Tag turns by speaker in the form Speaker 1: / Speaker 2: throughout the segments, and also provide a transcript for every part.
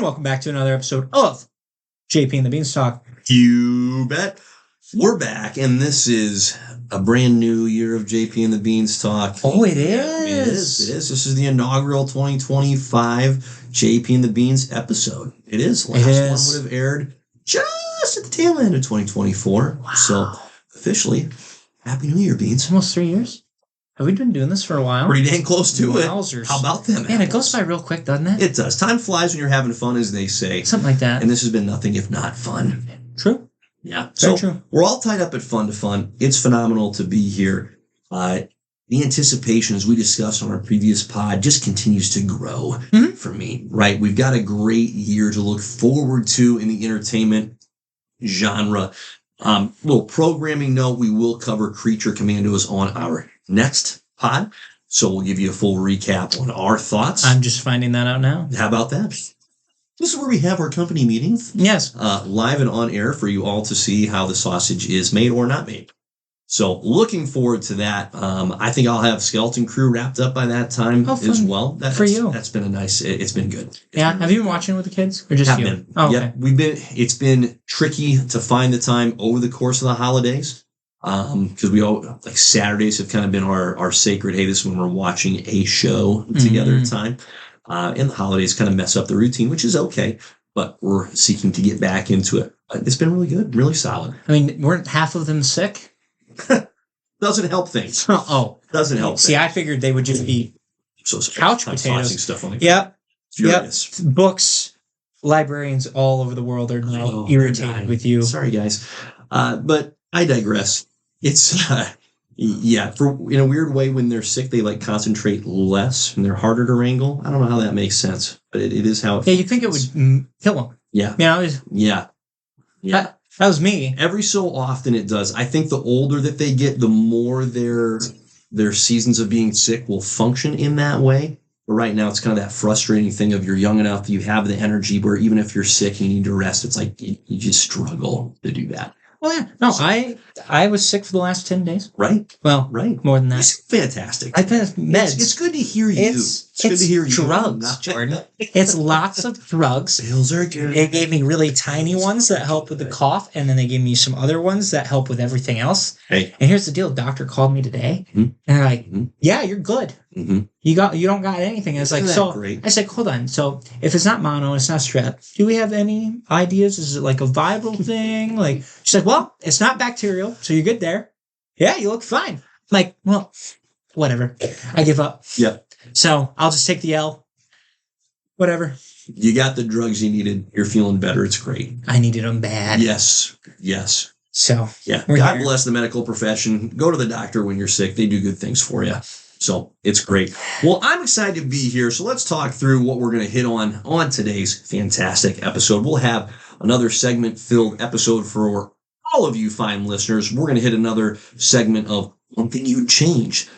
Speaker 1: And welcome back to another episode of JP and the Beanstalk.
Speaker 2: You bet. We're back, and this is a brand new year of JP and the Beanstalk.
Speaker 1: Oh, it is.
Speaker 2: It is. This is the inaugural 2025 JP and the Beans episode. It is. Last one would have aired just at the tail end of 2024.
Speaker 1: Wow.
Speaker 2: So, officially, Happy New Year, Beans.
Speaker 1: Almost 3 years. Have we been doing this for a while?
Speaker 2: Pretty dang close to
Speaker 1: Wowzers.
Speaker 2: it. How about them?
Speaker 1: Man, it goes by real quick, doesn't it?
Speaker 2: It does. Time flies when you're having fun, as they say.
Speaker 1: Something like that.
Speaker 2: And this has been nothing if not fun.
Speaker 1: True.
Speaker 2: Yeah.
Speaker 1: Very
Speaker 2: So
Speaker 1: true.
Speaker 2: we're all tied up at Fun to Fun. It's phenomenal to be here. The anticipation, as we discussed on our previous pod, just continues to grow for me, right? We've got a great year to look forward to in the entertainment genre. Little programming note, we will cover Creature Commandos on our next pod. So we'll give you a full recap on our thoughts.
Speaker 1: I'm just finding that out now.
Speaker 2: How about that? This is where we have our company meetings.
Speaker 1: Yes.
Speaker 2: Live and on air for you all to see how the sausage is made or not made. So looking forward to that. I think I'll have Skeleton Crew wrapped up by that time as well.
Speaker 1: For you.
Speaker 2: That's been a nice, it's been good.
Speaker 1: Have you been watching with the kids or just you?
Speaker 2: Been.
Speaker 1: Oh, okay.
Speaker 2: Yep. It's been tricky to find the time over the course of the holidays. Because we all, like, Saturdays have kind of been our sacred, hey, this is when we're watching a show together time. And the holidays kind of mess up the routine, which is okay, but we're seeking to get back into it. It's been really good, really solid.
Speaker 1: I mean, weren't half of them sick?
Speaker 2: Doesn't help things. Doesn't help.
Speaker 1: See, I figured they would just be couch potatoes.
Speaker 2: Stuff on the
Speaker 1: Yep.
Speaker 2: Furious.
Speaker 1: Yep. Books, librarians all over the world are now irritated with you.
Speaker 2: Sorry, guys. But I digress. It's, in a weird way, when they're sick, they like concentrate less and they're harder to wrangle. I don't know how that makes sense, but it is how it
Speaker 1: you think it would kill them.
Speaker 2: Yeah.
Speaker 1: Yeah. That was me.
Speaker 2: Every so often it does. I think the older that they get, the more their seasons of being sick will function in that way. But right now, it's kind of that frustrating thing of you're young enough that you have the energy where even if you're sick and you need to rest, it's like you just struggle to do that.
Speaker 1: Well, yeah. No, I was sick for the last 10 days.
Speaker 2: Right?
Speaker 1: Well,
Speaker 2: right.
Speaker 1: More than that.
Speaker 2: It's fantastic.
Speaker 1: I've been meds.
Speaker 2: It's good to hear you.
Speaker 1: It's
Speaker 2: good to hear
Speaker 1: drugs, Jordan. It's lots of drugs.
Speaker 2: Pills are good.
Speaker 1: They gave me really tiny ones that help with the cough, and then they gave me some other ones that help with everything else.
Speaker 2: Hey.
Speaker 1: And here's the deal. Doctor called me today, and they're like, yeah, you're good.
Speaker 2: Mm-hmm.
Speaker 1: You don't got anything. I was like, so great. I said, hold on. So if it's not mono, it's not strep. Do we have any ideas? Is it like a viral thing? Like, she's like, well, it's not bacterial, so you're good there. Yeah, you look fine. I'm like, well, whatever. I give up.
Speaker 2: Yep.
Speaker 1: So I'll just take the L. Whatever.
Speaker 2: You got the drugs you needed. You're feeling better. It's great.
Speaker 1: I needed them bad.
Speaker 2: Yes.
Speaker 1: So
Speaker 2: yeah. God bless the medical profession. Go to the doctor when you're sick. They do good things for you. So it's great. Well, I'm excited to be here. So let's talk through what we're going to hit on today's fantastic episode. We'll have another segment-filled episode for all of you fine listeners. We're going to hit another segment of one thing you'd change.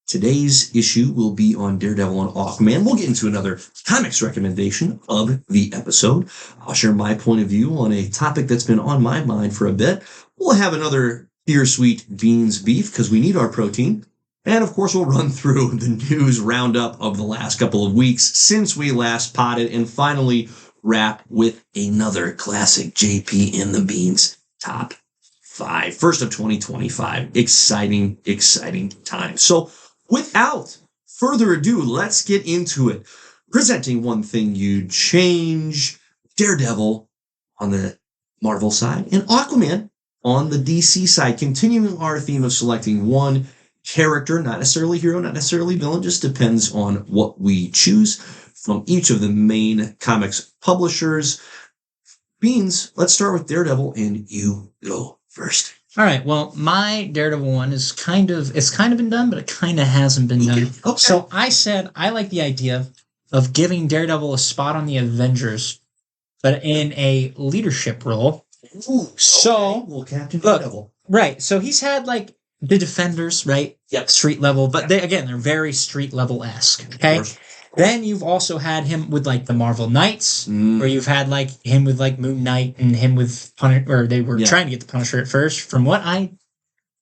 Speaker 2: Today's issue will be on Daredevil and Aquaman. We'll get into another comics recommendation of the episode. I'll share my point of view on a topic that's been on my mind for a bit. We'll have another Dear Sweet Beans beef because we need our protein. And, of course, we'll run through the news roundup of the last couple of weeks since we last potted and finally wrap with another classic JP and the Beans top 5. First of 2025. Exciting time. So, without further ado, let's get into it. Presenting one thing you'd change, Daredevil on the Marvel side and Aquaman on the DC side. Continuing our theme of selecting one character, not necessarily hero, not necessarily villain, just depends on what we choose from each of the main comics publishers. Beans, let's start with Daredevil, and you go first.
Speaker 1: All right. Well, my Daredevil one is kind of been done, but it kind of hasn't been done.
Speaker 2: Okay.
Speaker 1: So I said I like the idea of giving Daredevil a spot on the Avengers, but in a leadership role.
Speaker 2: Ooh,
Speaker 1: so,
Speaker 2: okay. Well, Captain Daredevil.
Speaker 1: Right. So he's had like the Defenders, right?
Speaker 2: Yep.
Speaker 1: Street level, but they're very street level-esque. Okay. Then you've also had him with like the Marvel Knights, or you've had like him with like Moon Knight and him with Punisher, or they were trying to get the Punisher at first, from what I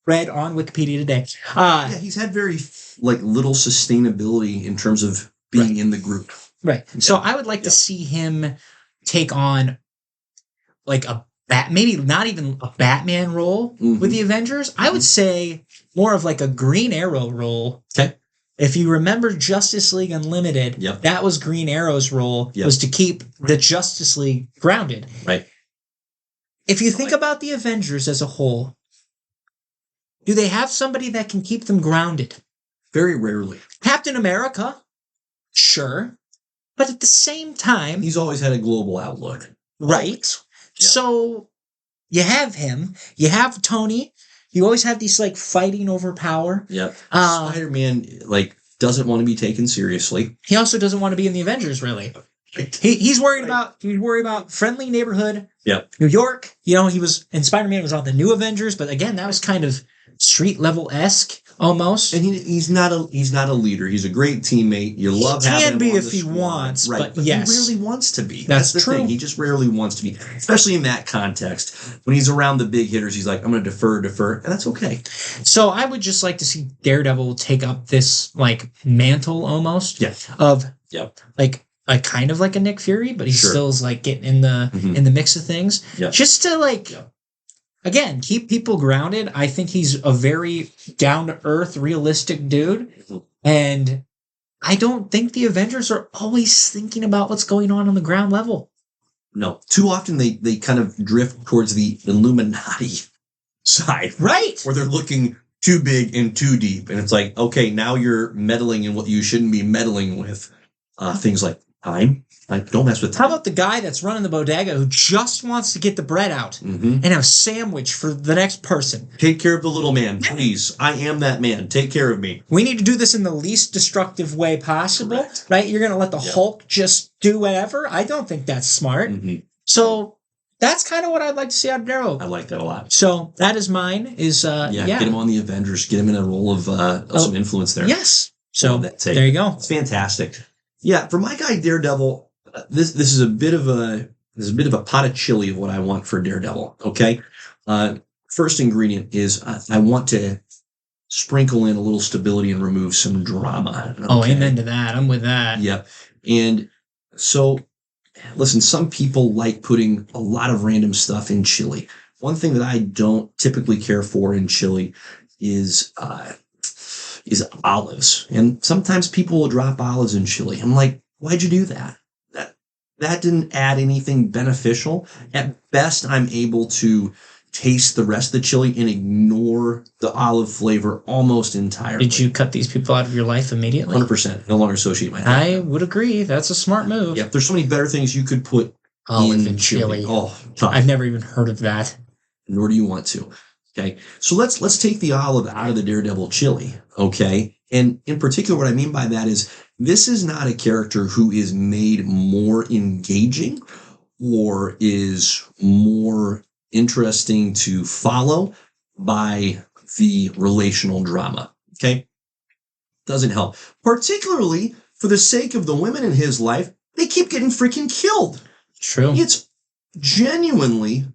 Speaker 1: read on Wikipedia today.
Speaker 2: He's had very like little sustainability in terms of being in the group.
Speaker 1: Right. So I would like to see him take on like maybe not even a Batman role with the Avengers. I would say more of like a Green Arrow role.
Speaker 2: Okay.
Speaker 1: If you remember Justice League Unlimited, that was Green Arrow's role, was to keep the Justice League grounded.
Speaker 2: Right.
Speaker 1: If you think about the Avengers as a whole, do they have somebody that can keep them grounded?
Speaker 2: Very rarely.
Speaker 1: Captain America, sure. But at the same time...
Speaker 2: he's always had a global outlook.
Speaker 1: Right. Yeah. So you have him. You have Tony. You always have these like fighting over power.
Speaker 2: Yep. Spider-Man doesn't want to be taken seriously.
Speaker 1: He also doesn't want to be in the Avengers, really. He's worried about friendly neighborhood.
Speaker 2: Yep.
Speaker 1: New York. He was, and Spider-Man was on the New Avengers, but again, that was kind of street level-esque almost.
Speaker 2: And he's not a leader. He's a great teammate. You love having him. He can be if he
Speaker 1: wants,
Speaker 2: right?
Speaker 1: But yes,
Speaker 2: he rarely wants to be.
Speaker 1: That's
Speaker 2: the
Speaker 1: true.
Speaker 2: thing. He just rarely wants to be, especially in that context. When he's around the big hitters, he's like, I'm going to defer, and that's okay.
Speaker 1: So I would just like to see Daredevil take up this like mantle almost of like a kind of like a Nick Fury, but he still is like getting in the mix of things, just to like. Again, keep people grounded. I think he's a very down-to-earth, realistic dude. And I don't think the Avengers are always thinking about what's going on the ground level.
Speaker 2: No. Too often they kind of drift towards the Illuminati side.
Speaker 1: Right.
Speaker 2: Where they're looking too big and too deep. And it's like, okay, now you're meddling in what you shouldn't be meddling with. Things like time. Like, don't mess with time.
Speaker 1: How about the guy that's running the bodega who just wants to get the bread out and have a sandwich for the next person?
Speaker 2: Take care of the little man, please. I am that man. Take care of me.
Speaker 1: We need to do this in the least destructive way possible, right? You're going to let the Hulk just do whatever? I don't think that's smart. So that's kind of what I'd like to see out of Daredevil.
Speaker 2: I like that a lot.
Speaker 1: So that is mine. Get
Speaker 2: him on the Avengers. Get him in a role of some influence there.
Speaker 1: Yes. So there you go.
Speaker 2: It's fantastic. Yeah, for my guy Daredevil, this is a bit of a pot of chili of what I want for Daredevil. Okay, first ingredient is I want to sprinkle in a little stability and remove some drama. Okay?
Speaker 1: Oh, amen to that. I'm with that.
Speaker 2: Yep. And so, listen, some people like putting a lot of random stuff in chili. One thing that I don't typically care for in chili is olives. And sometimes people will drop olives in chili. I'm like, why'd you do that? That didn't add anything beneficial. At best, I'm able to taste the rest of the chili and ignore the olive flavor almost entirely.
Speaker 1: Did you cut these people out of your life immediately?
Speaker 2: 100%. No longer associate my life.
Speaker 1: I would agree. That's a smart move.
Speaker 2: Yeah, there's so many better things you could put
Speaker 1: olive in chili.
Speaker 2: Oh, tough.
Speaker 1: I've never even heard of that.
Speaker 2: Nor do you want to. Okay, so let's take the olive out of the Daredevil chili. Okay, and in particular, what I mean by that is this is not a character who is made more engaging or is more interesting to follow by the relational drama. Okay, doesn't help, particularly for the sake of the women in his life. They keep getting freaking killed.
Speaker 1: True.
Speaker 2: It's genuinely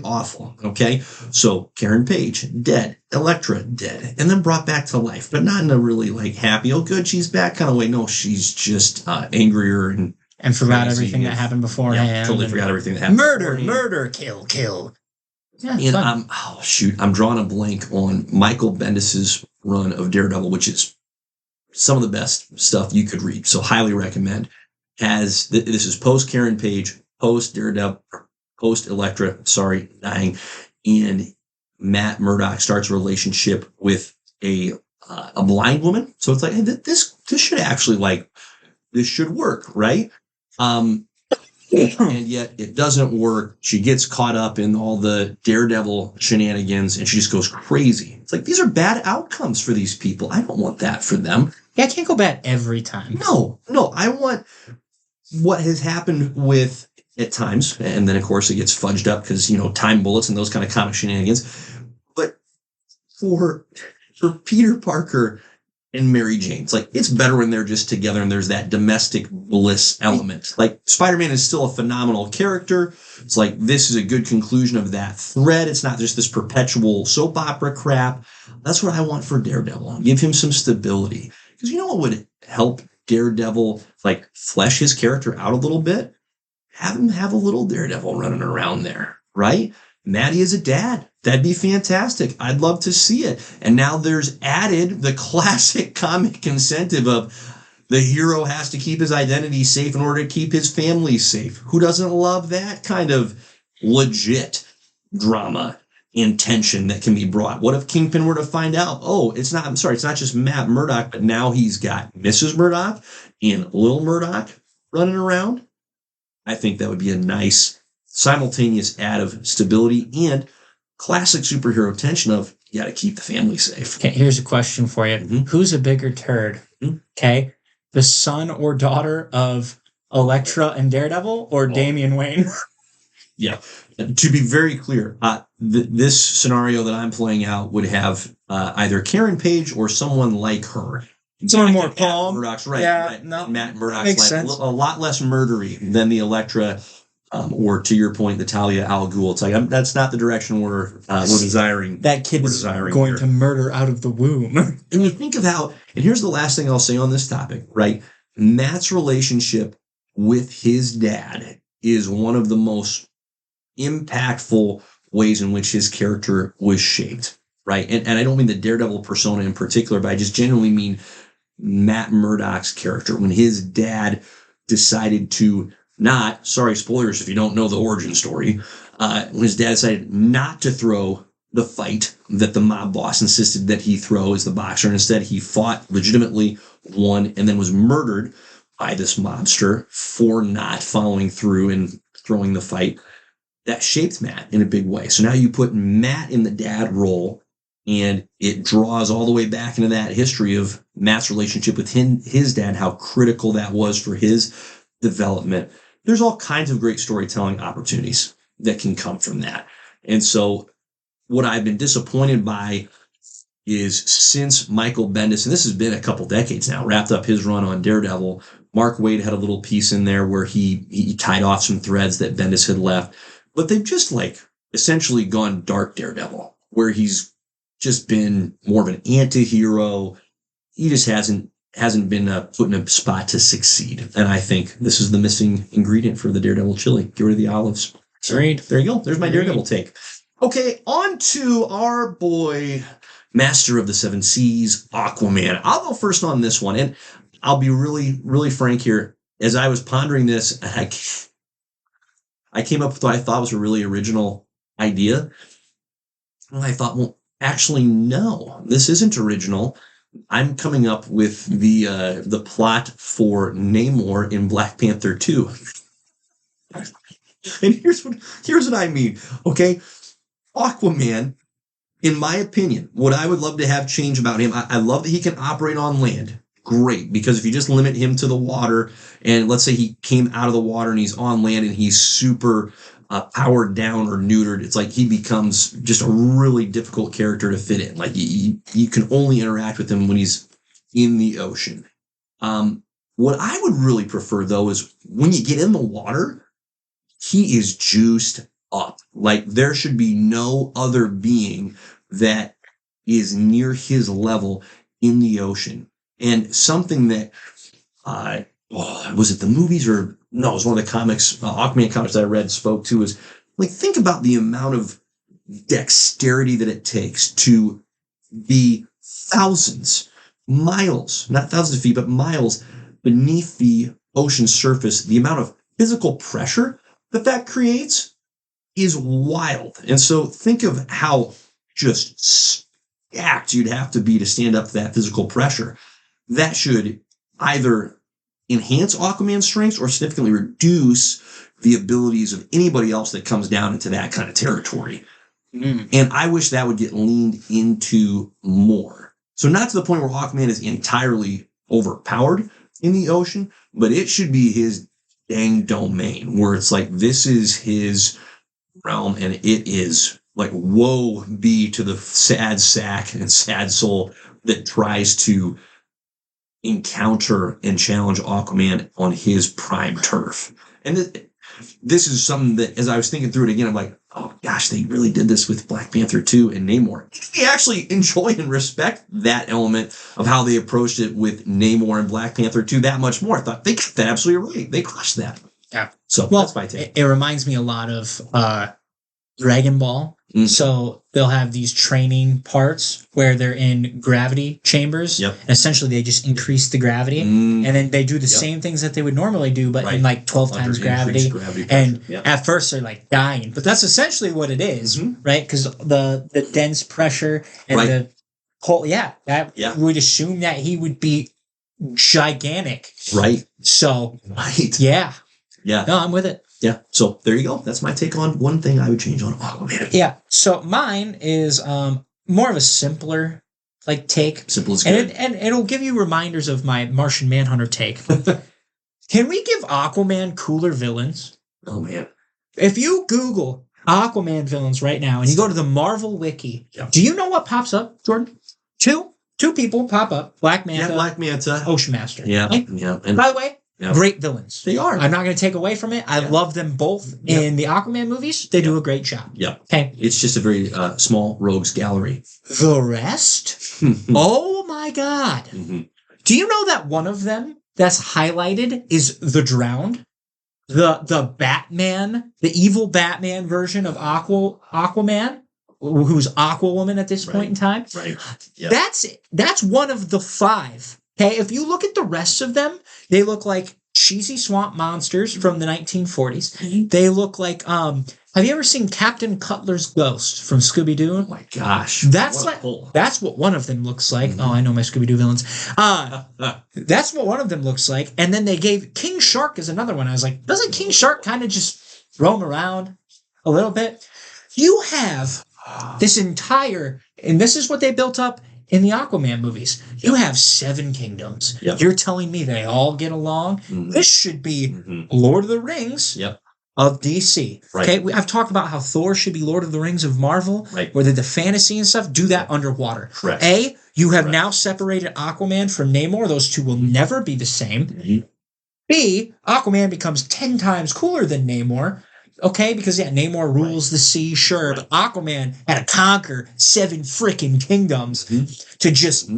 Speaker 2: awful. Okay, so Karen Page dead, Elektra dead, and then brought back to life, but not in a really like happy, oh good, she's back kind of way. No, she's just angrier and
Speaker 1: forgot everything that happened beforehand.
Speaker 2: Yeah, totally forgot everything that happened.
Speaker 1: Murder, kill. Yeah,
Speaker 2: and I'm drawing a blank on Michael Bendis's run of Daredevil, which is some of the best stuff you could read. So highly recommend. This is post Karen Page, post Daredevil, post Elektra, dying, and Matt Murdock starts a relationship with a blind woman. So it's like, hey, this should actually this should work, right? And yet it doesn't work. She gets caught up in all the Daredevil shenanigans and she just goes crazy. It's like, these are bad outcomes for these people. I don't want that for them.
Speaker 1: Yeah, I can't go bad every time.
Speaker 2: No, I want what has happened with at times, and then of course it gets fudged up because time bullets and those kind of comic shenanigans. But for Peter Parker and Mary Jane, it's like it's better when they're just together and there's that domestic bliss element. Like Spider-Man is still a phenomenal character. It's like this is a good conclusion of that thread. It's not just this perpetual soap opera crap. That's what I want for Daredevil. Give him some stability, because you know what would help Daredevil flesh his character out a little bit? have him have a little Daredevil running around there, right? Maddie is a dad. That'd be fantastic. I'd love to see it. And now there's added the classic comic incentive of the hero has to keep his identity safe in order to keep his family safe. Who doesn't love that kind of legit drama and tension that can be brought? What if Kingpin were to find out, it's not just Matt Murdock, but now he's got Mrs. Murdock and Lil Murdock running around? I think that would be a nice simultaneous add of stability and classic superhero tension of you got to keep the family safe.
Speaker 1: Okay, here's a question for you. Mm-hmm. Who's a bigger turd? Mm-hmm. Okay, the son or daughter of Elektra and Daredevil or Damian Wayne?
Speaker 2: Yeah. To be very clear, this scenario that I'm playing out would have either Karen Page or someone like her.
Speaker 1: Someone more calm.
Speaker 2: Murdoch's right.
Speaker 1: Yeah,
Speaker 2: right.
Speaker 1: No,
Speaker 2: Matt Murdoch's
Speaker 1: makes
Speaker 2: like
Speaker 1: sense.
Speaker 2: A lot less murdery than the Elektra, or to your point, the Talia al Ghul. It's like that's not the direction we're desiring.
Speaker 1: That kid is going to murder out of the womb.
Speaker 2: And you think of how, and here's the last thing I'll say on this topic, right? Matt's relationship with his dad is one of the most impactful ways in which his character was shaped, right? And I don't mean the Daredevil persona in particular, but I just genuinely mean Matt Murdock's character. When his dad decided to not, sorry, spoilers if you don't know the origin story, when his dad decided not to throw the fight that the mob boss insisted that he throw as the boxer, and instead he fought legitimately, won, and then was murdered by this mobster for not following through and throwing the fight. That shaped Matt in a big way. So now you put Matt in the dad role, and it draws all the way back into that history of Matt's relationship with his dad, how critical that was for his development. There's all kinds of great storytelling opportunities that can come from that. And so what I've been disappointed by is since Michael Bendis, and this has been a couple decades now, wrapped up his run on Daredevil, Mark Waid had a little piece in there where he tied off some threads that Bendis had left. But they've just essentially gone dark Daredevil, where he's just been more of an anti-hero. He just hasn't been put in a spot to succeed. And I think this is the missing ingredient for the Daredevil chili. Get rid of the olives.
Speaker 1: Agreed.
Speaker 2: There you go. There's my Daredevil take. Okay, on to our boy, Master of the Seven Seas, Aquaman. I'll go first on this one. And I'll be really, really frank here. As I was pondering this, I came up with what I thought was a really original idea. And I thought, well, actually, no, this isn't original. I'm coming up with the plot for Namor in Black Panther 2. And here's what I mean. Okay, Aquaman, in my opinion, what I would love to have change about him, I love that he can operate on land. Great, because if you just limit him to the water, and let's say he came out of the water and he's on land and he's super powered down or neutered, it's like he becomes just a really difficult character to fit in. Like you can only interact with him when he's in the ocean. What I would really prefer, though, is when you get in the water, he is juiced up. Like there should be no other being that is near his level in the ocean. And something that, was it the movies or no, it was one of the comics, Aquaman comics that I read spoke to is think about the amount of dexterity that it takes to be thousands, miles, not thousands of feet, but miles beneath the ocean surface. The amount of physical pressure that creates is wild. And so think of how just stacked you'd have to be to stand up to that physical pressure. That should either enhance Aquaman's strengths or significantly reduce the abilities of anybody else that comes down into that kind of territory. And I wish that would get leaned into more. So not to the point where Aquaman is entirely overpowered in the ocean, but it should be his dang domain where it's like this is his realm and it is like woe be to the sad sack and sad soul that tries to encounter and challenge Aquaman on his prime turf. And this is something that, as I was thinking through it again, I'm like, oh gosh, they really did this with Black Panther 2 and Namor. We actually enjoy and respect that element of how they approached it with Namor and Black Panther 2 that much more. I thought they got that absolutely right. They crushed that.
Speaker 1: Yeah.
Speaker 2: So that's my take.
Speaker 1: It reminds me a lot of Dragon Ball. Mm-hmm. So they'll have these training parts where they're in gravity chambers.
Speaker 2: Yep.
Speaker 1: And essentially, they just increase the gravity. And then they do the same things that they would normally do, but in like 12 times gravity. And at first, they're like dying. But that's essentially what it is, right? Because the dense pressure and the whole, we'd assume that he would be gigantic.
Speaker 2: Right.
Speaker 1: So,
Speaker 2: Yeah.
Speaker 1: No, I'm with it.
Speaker 2: Yeah. So there you go. That's my take on one thing I would change on Aquaman.
Speaker 1: Yeah. So mine is more of a simpler take.
Speaker 2: Simple as good.
Speaker 1: And it'll give you reminders of my Martian Manhunter take. Can we give Aquaman cooler villains?
Speaker 2: Oh, man.
Speaker 1: If you Google Aquaman villains right now and you go to the Marvel Wiki, do you know what pops up, Jordan? Two people pop up. Black Manta.
Speaker 2: Yeah, Black Manta.
Speaker 1: Ocean Master.
Speaker 2: Yeah.
Speaker 1: Right?
Speaker 2: Yeah.
Speaker 1: And by the way, great villains.
Speaker 2: They are.
Speaker 1: I'm not going to take away from it. I love them both in the Aquaman movies. They do a great job.
Speaker 2: Yeah.
Speaker 1: Okay.
Speaker 2: It's just a very small rogues gallery.
Speaker 1: The rest? Oh my God. Mm-hmm. Do you know that one of them that's highlighted is the Drowned? The Batman, the evil Batman version of Aquaman, who's Aquawoman at this point in time.
Speaker 2: Right. Yep.
Speaker 1: That's one of the 5. Okay, if you look at the rest of them, they look like cheesy swamp monsters from the 1940s. Mm-hmm. They look like have you ever seen Captain Cutler's Ghost from Scooby-Doo?
Speaker 2: Oh my gosh.
Speaker 1: That's what one of them looks like. Mm-hmm. Oh, I know my Scooby-Doo villains. That's what one of them looks like. And then they gave King Shark as another one. I was like, doesn't King Shark kind of just roam around a little bit? You have this entire, and this is what they built up in the Aquaman movies. You have 7 kingdoms. Yep. You're telling me they all get along? Mm-hmm. This should be Lord of the Rings of DC. Right. Okay, I've talked about how Thor should be Lord of the Rings of Marvel, where the fantasy and stuff, do that underwater. Correct. You have now separated Aquaman from Namor. Those two will never be the same. Mm-hmm. B, Aquaman becomes 10 times cooler than Namor. Okay, because Namor rules the sea, sure, but Aquaman had to conquer 7 freaking kingdoms to just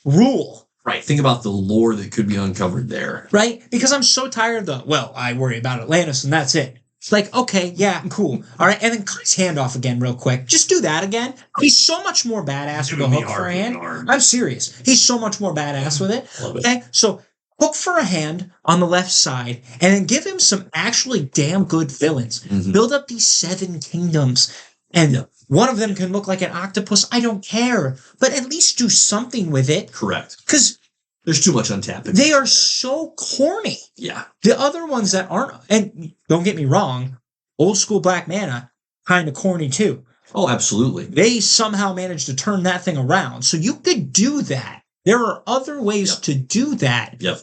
Speaker 1: rule.
Speaker 2: Right. Think about the lore that could be uncovered there.
Speaker 1: Right? Because I'm so tired of I worry about Atlantis and that's it. It's like, okay, cool. All right, and then cut his hand off again real quick. Just do that again. He's so much more badass with a hook for a hand. I'm serious. He's so much more badass with it. Okay, so hook for a hand on the left side, and then give him some actually damn good villains. Mm-hmm. Build up these 7 kingdoms, and one of them can look like an octopus. I don't care, but at least do something with it.
Speaker 2: Correct.
Speaker 1: Because
Speaker 2: there's too much untapped.
Speaker 1: They are so corny.
Speaker 2: Yeah.
Speaker 1: The other ones that aren't, and don't get me wrong, old school Black Manta, kind of corny too.
Speaker 2: Oh, absolutely.
Speaker 1: They somehow managed to turn that thing around. So you could do that. There are other ways to do that.
Speaker 2: Yep.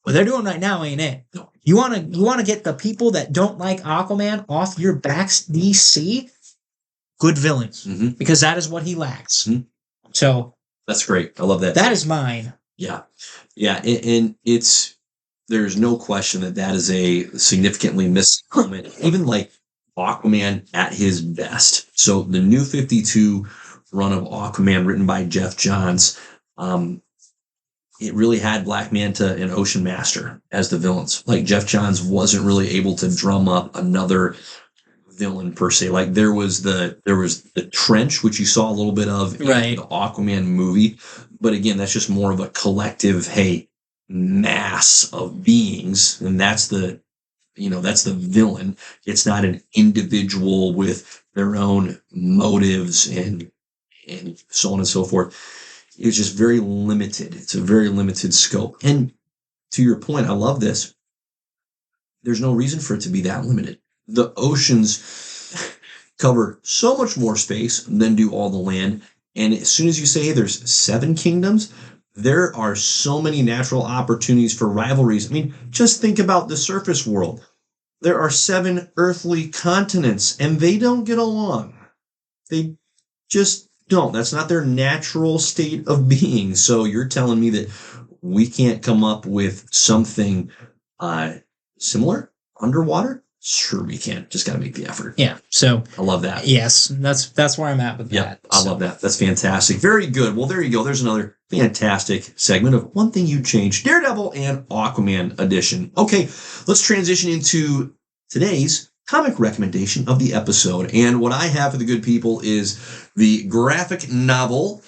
Speaker 1: What they're doing right now ain't it. No. You wanna get the people that don't like Aquaman off your backs, DC? Good villains. Mm-hmm. Because that is what he lacks. Mm-hmm. So
Speaker 2: that's great. I love that.
Speaker 1: That is mine.
Speaker 2: Yeah. Yeah. And there's no question that is a significantly missed element, even like Aquaman at his best. So the New 52 run of Aquaman written by Jeff Johns, it really had Black Manta and Ocean Master as the villains. Like Jeff Johns wasn't really able to drum up another villain per se. Like there was the Trench, which you saw a little bit of in the Aquaman movie. But again, that's just more of a collective, mass of beings. And that's the villain. It's not an individual with their own motives and so on and so forth. It's just very limited. It's a very limited scope. And to your point, I love this. There's no reason for it to be that limited. The oceans cover so much more space than do all the land. And as soon as you say there's 7 kingdoms, there are so many natural opportunities for rivalries. I mean, just think about the surface world. There are 7 earthly continents, and they don't get along. They just don't. That's not their natural state of being. So you're telling me that we can't come up with something similar underwater? Sure, we can. Just got to make the effort.
Speaker 1: Yeah. So
Speaker 2: I love that.
Speaker 1: Yes, that's where I'm at with that.
Speaker 2: I love that. That's fantastic. Very good. Well, there you go. There's another fantastic segment of One Thing You Changed, Daredevil and Aquaman edition. Okay, let's transition into today's comic recommendation of the episode. And what I have for the good people is the graphic novel.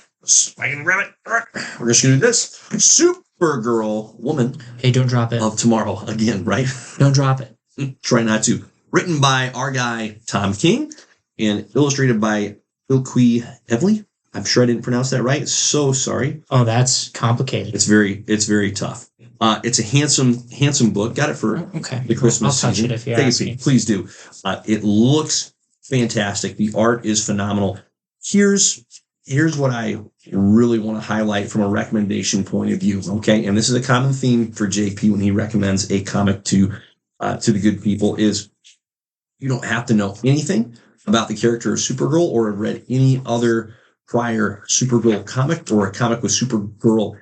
Speaker 2: I can grab it. All right. We're just going to do this. Supergirl, Woman.
Speaker 1: Hey, don't drop it.
Speaker 2: Of Tomorrow. Again, right?
Speaker 1: Don't drop it.
Speaker 2: Try not to. Written by our guy, Tom King, and illustrated by Ilqui Evely. I'm sure I didn't pronounce that right. So sorry.
Speaker 1: Oh, that's complicated.
Speaker 2: It's very tough. It's a handsome book. Got it for the Christmas
Speaker 1: I'll touch
Speaker 2: season.
Speaker 1: it if you
Speaker 2: Take
Speaker 1: ask
Speaker 2: a seat.
Speaker 1: me.
Speaker 2: Please do. It looks fantastic. The art is phenomenal. Here's what I really want to highlight from a recommendation point of view. Okay, and this is a common theme for JP when he recommends a comic to the good people is you don't have to know anything about the character of Supergirl or have read any other prior Supergirl comic or a comic with Supergirl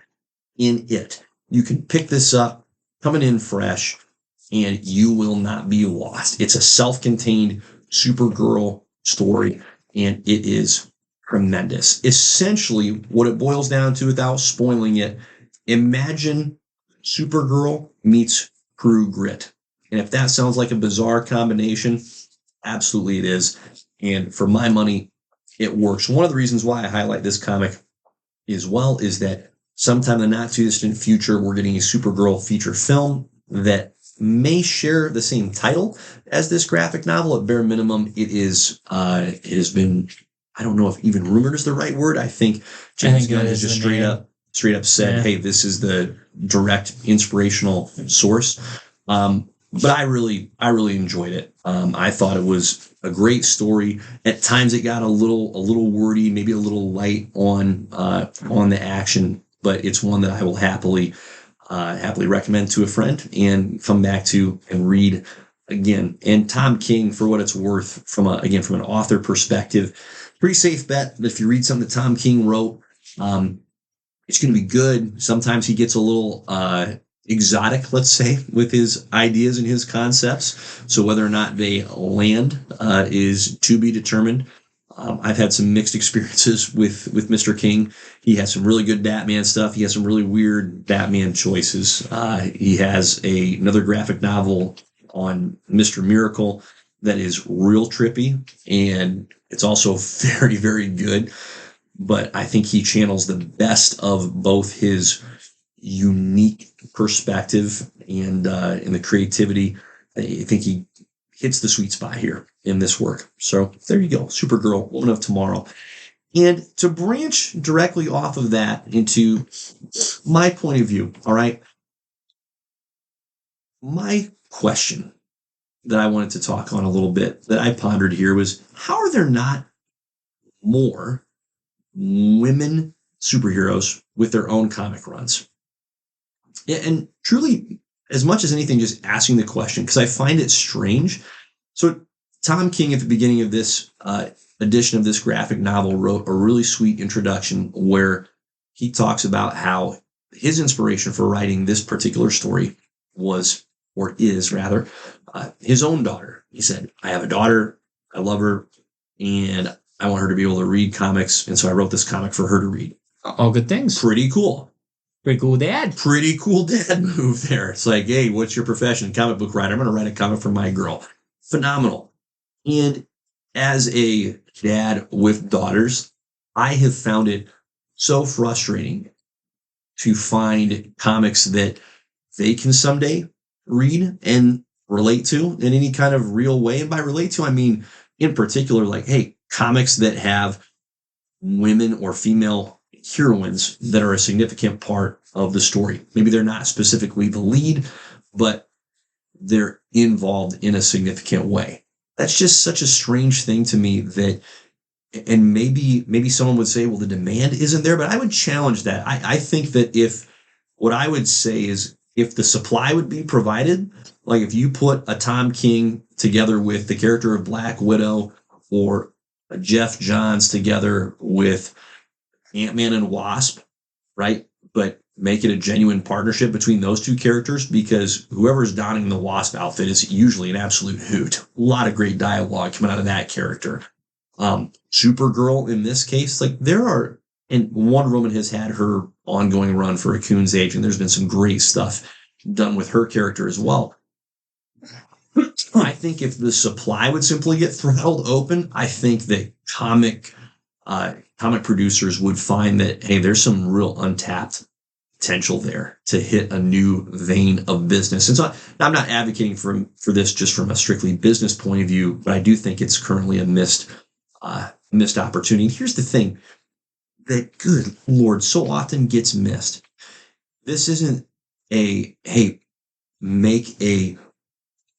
Speaker 2: in it. You can pick this up coming in fresh and you will not be lost. It's a self-contained Supergirl story and it is tremendous. Essentially, what it boils down to without spoiling it, imagine Supergirl meets True Grit. And if that sounds like a bizarre combination, absolutely it is. And for my money, it works. One of the reasons why I highlight this comic as well is that sometime in the not too distant future, we're getting a Supergirl feature film that may share the same title as this graphic novel. At bare minimum, it has been, I don't know if even rumored is the right word. I think James Gunn has just straight up said, hey, this is the direct inspirational source. But I really enjoyed it. I thought it was a great story. At times it got a little wordy, maybe a little light on the action, but it's one that I will happily recommend to a friend and come back to and read again. And Tom King, for what it's worth, from an author perspective, pretty safe bet that if you read something that Tom King wrote, it's going to be good. Sometimes he gets a little exotic, let's say, with his ideas and his concepts. So whether or not they land is to be determined. I've had some mixed experiences with Mr. King. He has some really good Batman stuff. He has some really weird Batman choices. He has another graphic novel on Mr. Miracle that is real trippy, and it's also very, very good. But I think he channels the best of both his unique perspective and the creativity. I think he hits the sweet spot here in this work. So there you go. Supergirl, Woman of Tomorrow. And to branch directly off of that into my point of view, all right, my question that I wanted to talk on a little bit that I pondered here was, how are there not more women superheroes with their own comic runs? And truly, as much as anything, just asking the question, because I find it strange. So Tom King, at the beginning of this edition of this graphic novel, wrote a really sweet introduction where he talks about how his inspiration for writing this particular story was, or is rather, his own daughter. He said, I have a daughter, I love her, and I want her to be able to read comics, and so I wrote this comic for her to read.
Speaker 1: All good things.
Speaker 2: Pretty cool.
Speaker 1: Pretty cool dad. Pretty
Speaker 2: cool dad move there. It's like, hey, what's your profession? Comic book writer. I'm going to write a comic for my girl. Phenomenal. And as a dad with daughters, I have found it so frustrating to find comics that they can someday read and relate to in any kind of real way. And by relate to, I mean, in particular, like, hey, comics that have women or female heroines that are a significant part of the story. Maybe they're not specifically the lead, but they're involved in a significant way. That's just such a strange thing to me that, and maybe someone would say, well, the demand isn't there, but I would challenge that. I think that what I would say is if the supply would be provided, like if you put a Tom King together with the character of Black Widow or a Jeff Johns together with Ant-Man and Wasp, right? But make it a genuine partnership between those two characters, because whoever's donning the Wasp outfit is usually an absolute hoot. A lot of great dialogue coming out of that character. Supergirl in this case, like and Wonder Woman has had her ongoing run for a Coon's Age, and there's been some great stuff done with her character as well. I think if the supply would simply get throttled open, I think that comic producers would find that, hey, there's some real untapped potential there to hit a new vein of business. And so I'm not advocating for this just from a strictly business point of view, but I do think it's currently a missed opportunity. And here's the thing that, good Lord, so often gets missed. This isn't make a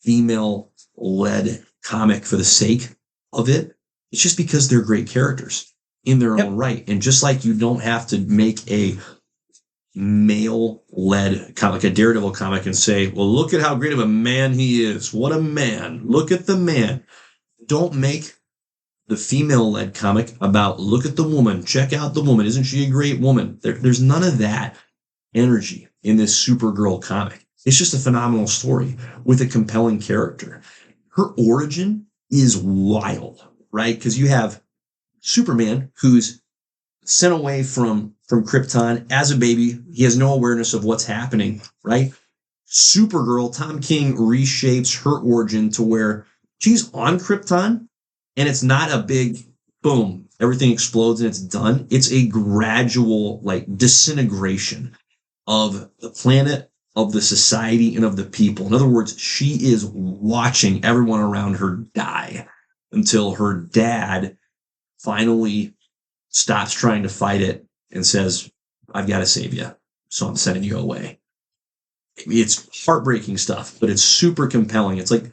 Speaker 2: female-led comic for the sake of it. It's just because they're great characters in their own right. And just like you don't have to make a male-led comic, a Daredevil comic, and say, well, look at how great of a man he is. What a man. Look at the man. Don't make the female-led comic about, look at the woman. Check out the woman. Isn't she a great woman? There's none of that energy in this Supergirl comic. It's just a phenomenal story with a compelling character. Her origin is wild, right? Because you have Superman, who's sent away from Krypton as a baby. He has no awareness of what's happening, right? Supergirl, Tom King reshapes her origin to where she's on Krypton, and it's not a big boom, everything explodes and it's done. It's a gradual, disintegration of the planet, of the society, and of the people. In other words, she is watching everyone around her die until her dad finally stops trying to fight it and says, I've got to save you, so I'm sending you away. It's heartbreaking stuff, but it's super compelling. It's like,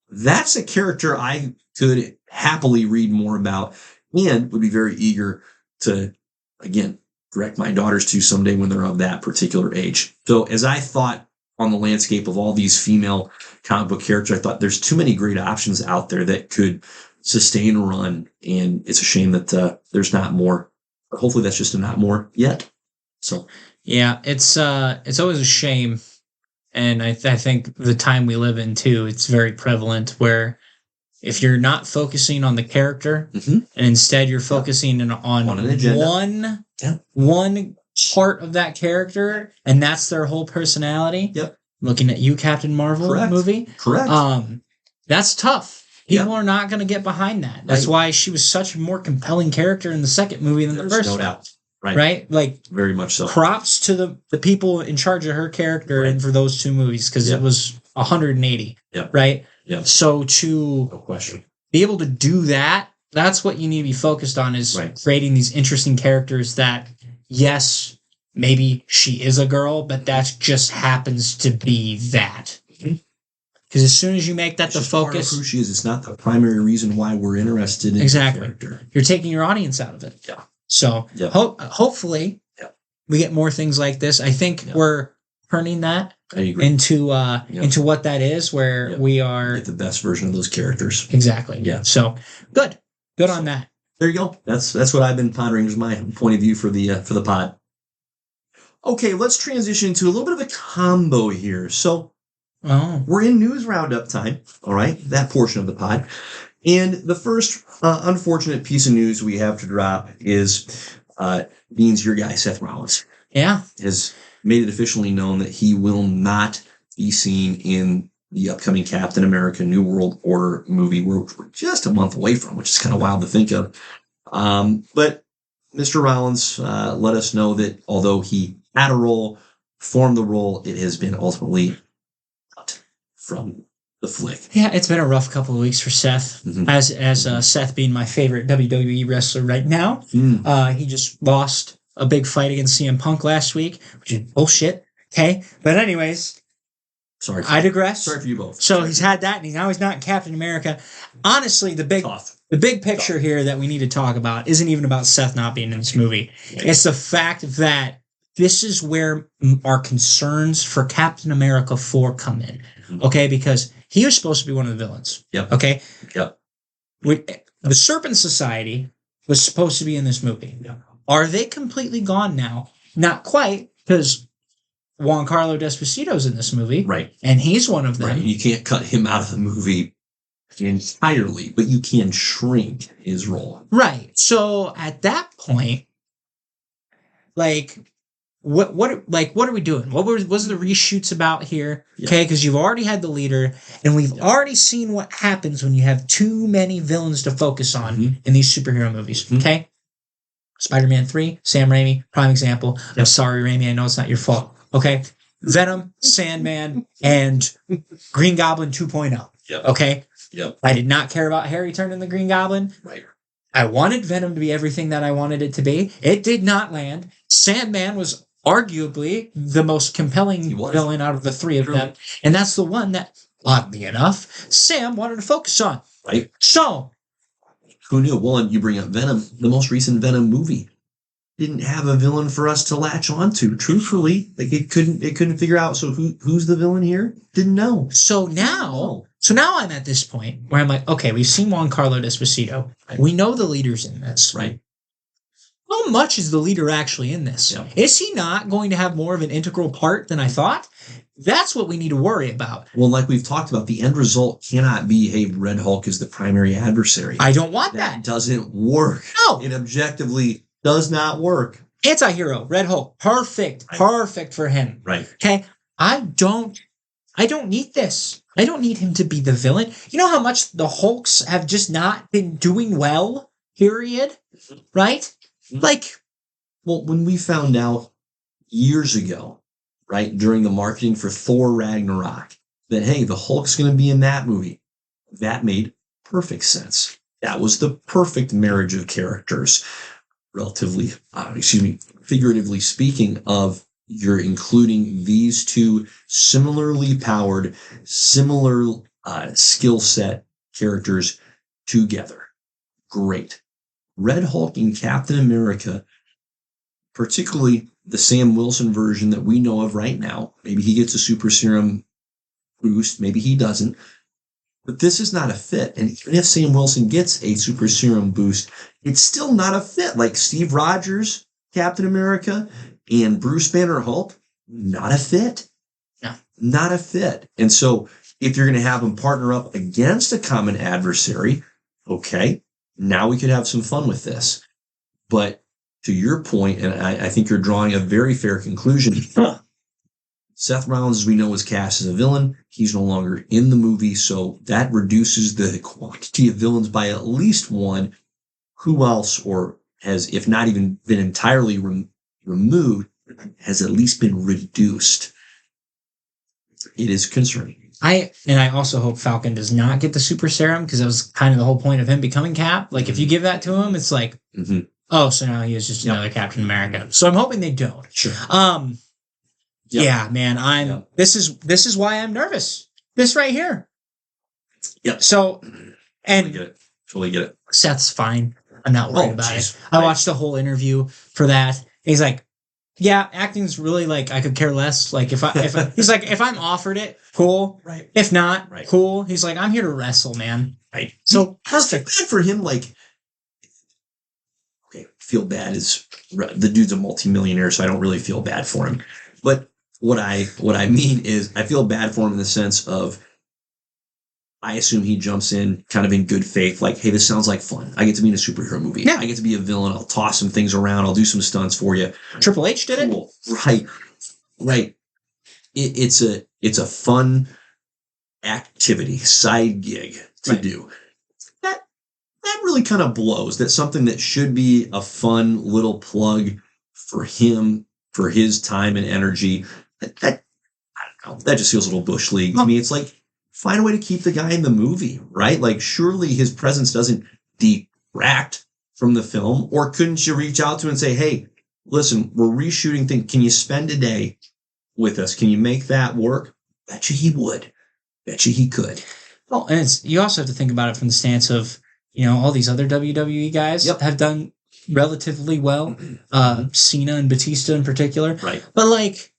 Speaker 2: that's a character I could happily read more about and would be very eager to, again, direct my daughters to someday when they're of that particular age. So as I thought on the landscape of all these female comic book characters, I thought there's too many great options out there that could sustain a run, and it's a shame that there's not more. But hopefully that's just a not more yet. So
Speaker 1: yeah, it's always a shame, and I think the time we live in too, it's very prevalent where if you're not focusing on the character and instead you're focusing on one part of that character, and that's their whole personality. Yep. Looking at you, Captain Marvel movie. Correct. That's tough. People are not going to get behind that. That's why she was such a more compelling character in the second movie than the first. No doubt. Right? Like, very much so. Props to the people in charge of her character and for those two movies, because it was 180. Yep. Right? Yeah. So no question, be able to do that, that's what you need to be focused on, is creating these interesting characters that, yes, maybe she is a girl, but that just happens to be that. Because as soon as you make that the focus, who she is, it's not the primary reason why we're interested in the character. You're taking your audience out of it. Yeah. So hopefully we get more things like this. I think we're turning that into what that is, where we are get the best version of those characters. Exactly. Yeah. So good on that. There you go. That's what I've been pondering as my point of view for the pod. Okay, let's transition to a little bit of a combo here. So we're in news roundup time. All right, that portion of the pod. And the first unfortunate piece of news we have to drop is Beans, your guy, Seth Rollins. Yeah. Has made it officially known that he will not be seen in the upcoming Captain America New World Order movie, we're just a month away from, which is kind of wild to think of. But Mr. Rollins let us know that although he had a role, formed the role, it has been ultimately cut from the flick. Yeah, it's been a rough couple of weeks for Seth. As Seth being my favorite WWE wrestler right now. He just lost a big fight against CM Punk last week, which is bullshit. Okay, but anyways, I digress. Sorry for you both. So he's had that, and now he's not in Captain America. Honestly, the big picture here that we need to talk about isn't even about Seth not being in this movie. It's the fact that this is where our concerns for Captain America 4 come in. Okay, because he was supposed to be one of the villains. Yep. Okay? Yep. The Serpent Society was supposed to be in this movie. Yep. Are they completely gone now? Not quite, because Giancarlo Esposito's in this movie.
Speaker 2: Right.
Speaker 1: And he's one of them.
Speaker 2: Right. You can't cut him out of the movie entirely, but you can shrink his role.
Speaker 1: Right. So at that point, like, what are we doing? What was the reshoots about here?
Speaker 2: Yeah.
Speaker 1: Okay, because you've already had the leader, and we've already seen what happens when you have too many villains to focus on in these superhero movies. Okay, Spider-Man 3, Sam Raimi, prime example. I'm sorry, Raimi, I know it's not your fault. Okay, Venom, Sandman, and Green Goblin 2.0.
Speaker 2: Yep.
Speaker 1: Okay.
Speaker 2: Yep.
Speaker 1: I did not care about Harry turning the Green Goblin.
Speaker 2: Right.
Speaker 1: I wanted Venom to be everything that I wanted it to be. It did not land. Sandman was arguably the most compelling villain out of the three of them. And that's the one that, oddly enough, Sam wanted to focus on.
Speaker 2: Right.
Speaker 1: So,
Speaker 2: who knew? Well, and you bring up Venom, the most recent Venom movie didn't have a villain for us to latch onto. Truthfully, like it couldn't figure out. So who's the villain here? Didn't know.
Speaker 1: So now I'm at this point where I'm like, okay, we've seen Giancarlo Esposito. Right. We know the leader's in this.
Speaker 2: Right.
Speaker 1: How much is the leader actually in this? Yeah. Is he not going to have more of an integral part than I thought? That's what we need to worry about.
Speaker 2: Well, like we've talked about, the end result cannot be, hey, Red Hulk is the primary adversary.
Speaker 1: I don't want that.
Speaker 2: That doesn't work. No. It objectively does not work.
Speaker 1: Anti-hero, Red Hulk, perfect. Right. Perfect for him.
Speaker 2: Right.
Speaker 1: Okay. I don't need this. I don't need him to be the villain. You know how much the Hulks have just not been doing well, period? Right? Like,
Speaker 2: well, when we found out years ago, right, during the marketing for Thor Ragnarok, that, hey, the Hulk's going to be in that movie, that made perfect sense. That was the perfect marriage of characters, figuratively speaking, of you're including these two similarly powered, similar skill set characters together. Great. Red Hulk and Captain America, particularly the Sam Wilson version that we know of right now, maybe he gets a super serum boost, maybe he doesn't, but this is not a fit. And even if Sam Wilson gets a super serum boost, it's still not a fit. Like Steve Rogers, Captain America, and Bruce Banner Hulk, not a fit.
Speaker 1: No.
Speaker 2: Not a fit. And so if you're going to have them partner up against a common adversary, okay, now we could have some fun with this. But to your point, and I think you're drawing a very fair conclusion, Seth Rollins, as we know, is cast as a villain. He's no longer in the movie, so that reduces the quantity of villains by at least one. Who else, or has, if not even been entirely removed, has at least been reduced? It is concerning.
Speaker 1: I also hope Falcon does not get the super serum, because that was kind of the whole point of him becoming Cap. Like, if you give that to him, it's like, oh, so now he is just another Captain America. So I'm hoping they don't.
Speaker 2: Sure.
Speaker 1: Yeah, man, this is why I'm nervous. This right here.
Speaker 2: Yep.
Speaker 1: So, and
Speaker 2: totally get it.
Speaker 1: Seth's fine. I'm not worried about it. I watched the whole interview for that. He's like, yeah, acting's really like, I could care less. Like he's like, if I'm offered it, cool.
Speaker 2: Right.
Speaker 1: If not, cool. He's like, I'm here to wrestle, man.
Speaker 2: Right.
Speaker 1: So perfect.
Speaker 2: Bad for him. Like, okay, feel bad is the dude's a multimillionaire, so I don't really feel bad for him. But what I mean is, I feel bad for him in the sense of, I assume he jumps in kind of in good faith, like, hey, this sounds like fun. I get to be in a superhero movie.
Speaker 1: Yeah.
Speaker 2: I get to be a villain. I'll toss some things around. I'll do some stunts for you.
Speaker 1: Triple H did it?
Speaker 2: Right. It's a fun activity, side gig to do. That really kind of blows. That's something that should be a fun little plug for him, for his time and energy. That I don't know. That just feels a little bush league to me. It's like, find a way to keep the guy in the movie, right? Like, surely his presence doesn't detract from the film. Or couldn't you reach out to him and say, hey, listen, we're reshooting things. Can you spend a day with us? Can you make that work? Bet you he would. Bet you he could.
Speaker 1: Well, and you also have to think about it from the stance of, all these other WWE guys have done relatively well. Cena and Batista in particular.
Speaker 2: Right.
Speaker 1: But like,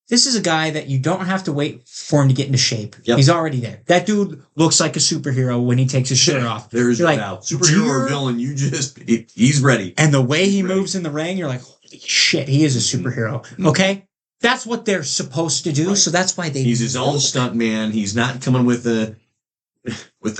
Speaker 1: this is a guy that you don't have to wait for him to get into shape. Yep. He's already there. That dude looks like a superhero when he takes his shirt off.
Speaker 2: There's no doubt. Superhero or villain, he's ready.
Speaker 1: And the way he moves in the ring, you're like, holy shit, he is a superhero. Okay? that's what they're supposed to do. Right. So that's why
Speaker 2: he's his own stunt man. He's not coming with a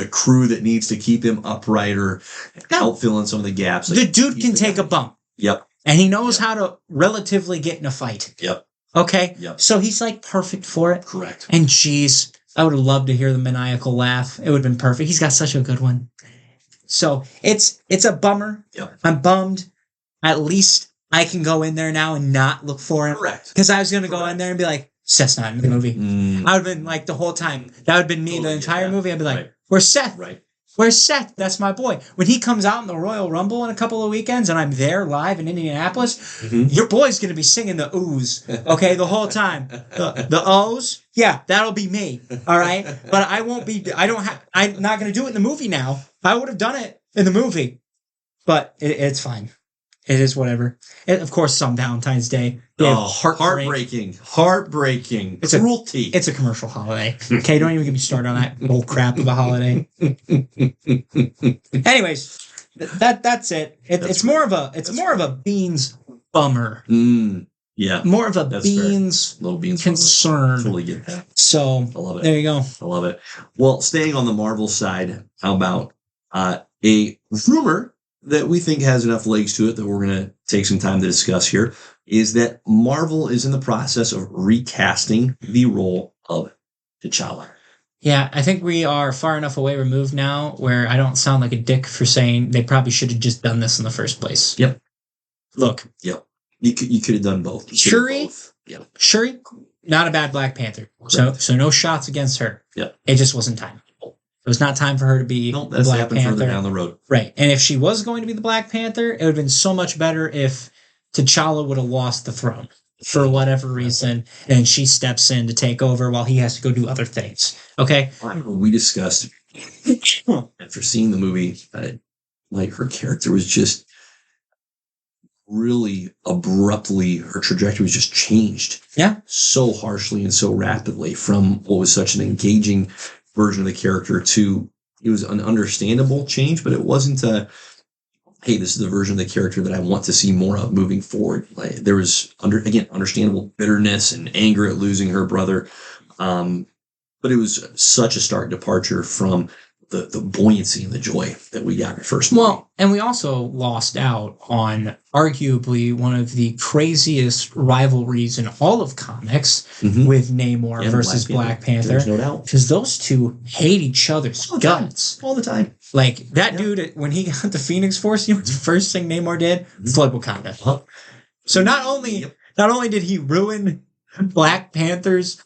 Speaker 2: crew that needs to keep him upright or help fill in some of the gaps.
Speaker 1: Like, the dude can take a bump.
Speaker 2: Yep.
Speaker 1: And he knows how to relatively get in a fight.
Speaker 2: Yep.
Speaker 1: Okay?
Speaker 2: Yep.
Speaker 1: So he's like perfect for it.
Speaker 2: Correct.
Speaker 1: And geez, I would have loved to hear the maniacal laugh. It would have been perfect. He's got such a good one. So it's a bummer.
Speaker 2: Yep.
Speaker 1: I'm bummed. At least I can go in there now and not look for him.
Speaker 2: Correct.
Speaker 1: Because I was going to go in there and be like, Seth's not in the movie. I would have been like the whole time. That would have been me the entire movie. I'd be like, where's Seth?
Speaker 2: Right.
Speaker 1: Where's Seth? That's my boy. When he comes out in the Royal Rumble in a couple of weekends and I'm there live in Indianapolis, your boy's going to be singing the oohs, okay, the whole time. The O's? Yeah, that'll be me, all right? But I'm not going to do it in the movie now. I would have done it in the movie. But it's fine. It is whatever. Of course, it's on Valentine's Day.
Speaker 2: Heartbreaking. It's cruelty.
Speaker 1: It's a commercial holiday. Okay, don't even get me started on that bull crap of a holiday. Anyways, that's it. It's more of a Beans bummer.
Speaker 2: Yeah,
Speaker 1: more of a Beans
Speaker 2: little Beans
Speaker 1: concern.
Speaker 2: Totally get that.
Speaker 1: So
Speaker 2: I love it.
Speaker 1: There you go.
Speaker 2: I love it. Well, staying on the Marvel side, how about a rumor that we think has enough legs to it that we're going to take some time to discuss here is that Marvel is in the process of recasting the role of T'Challa.
Speaker 1: Yeah, I think we are far enough away removed now where I don't sound like a dick for saying they probably should have just done this in the first place.
Speaker 2: Yep.
Speaker 1: Look.
Speaker 2: Yep. You could have done both.
Speaker 1: Shuri?
Speaker 2: Yep.
Speaker 1: Shuri, not a bad Black Panther. So no shots against her.
Speaker 2: Yep.
Speaker 1: It just wasn't time. It was not time for her to be the Black Panther.
Speaker 2: Further down the road.
Speaker 1: Right. And if she was going to be the Black Panther, it would have been so much better if T'Challa would have lost the throne for whatever reason, and she steps in to take over while he has to go do other things. Okay?
Speaker 2: I remember we discussed, after seeing the movie, like her character was just really abruptly, her trajectory was just changed.
Speaker 1: Yeah. So
Speaker 2: harshly and so rapidly from what was such an engaging version of the character to, it was an understandable change, but it wasn't a, hey, this is the version of the character that I want to see more of moving forward. Like, there was understandable bitterness and anger at losing her brother. But it was such a stark departure from the buoyancy and the joy that we got in the first movie.
Speaker 1: Well, and we also lost out on arguably one of the craziest rivalries in all of comics with Namor versus Black Panther.
Speaker 2: There's no doubt.
Speaker 1: Because those two hate each other's guts.
Speaker 2: All the time.
Speaker 1: Like, that dude, when he got the Phoenix Force, you know what the first thing Namor did? Flood Wakanda. So not only did he ruin Black Panther's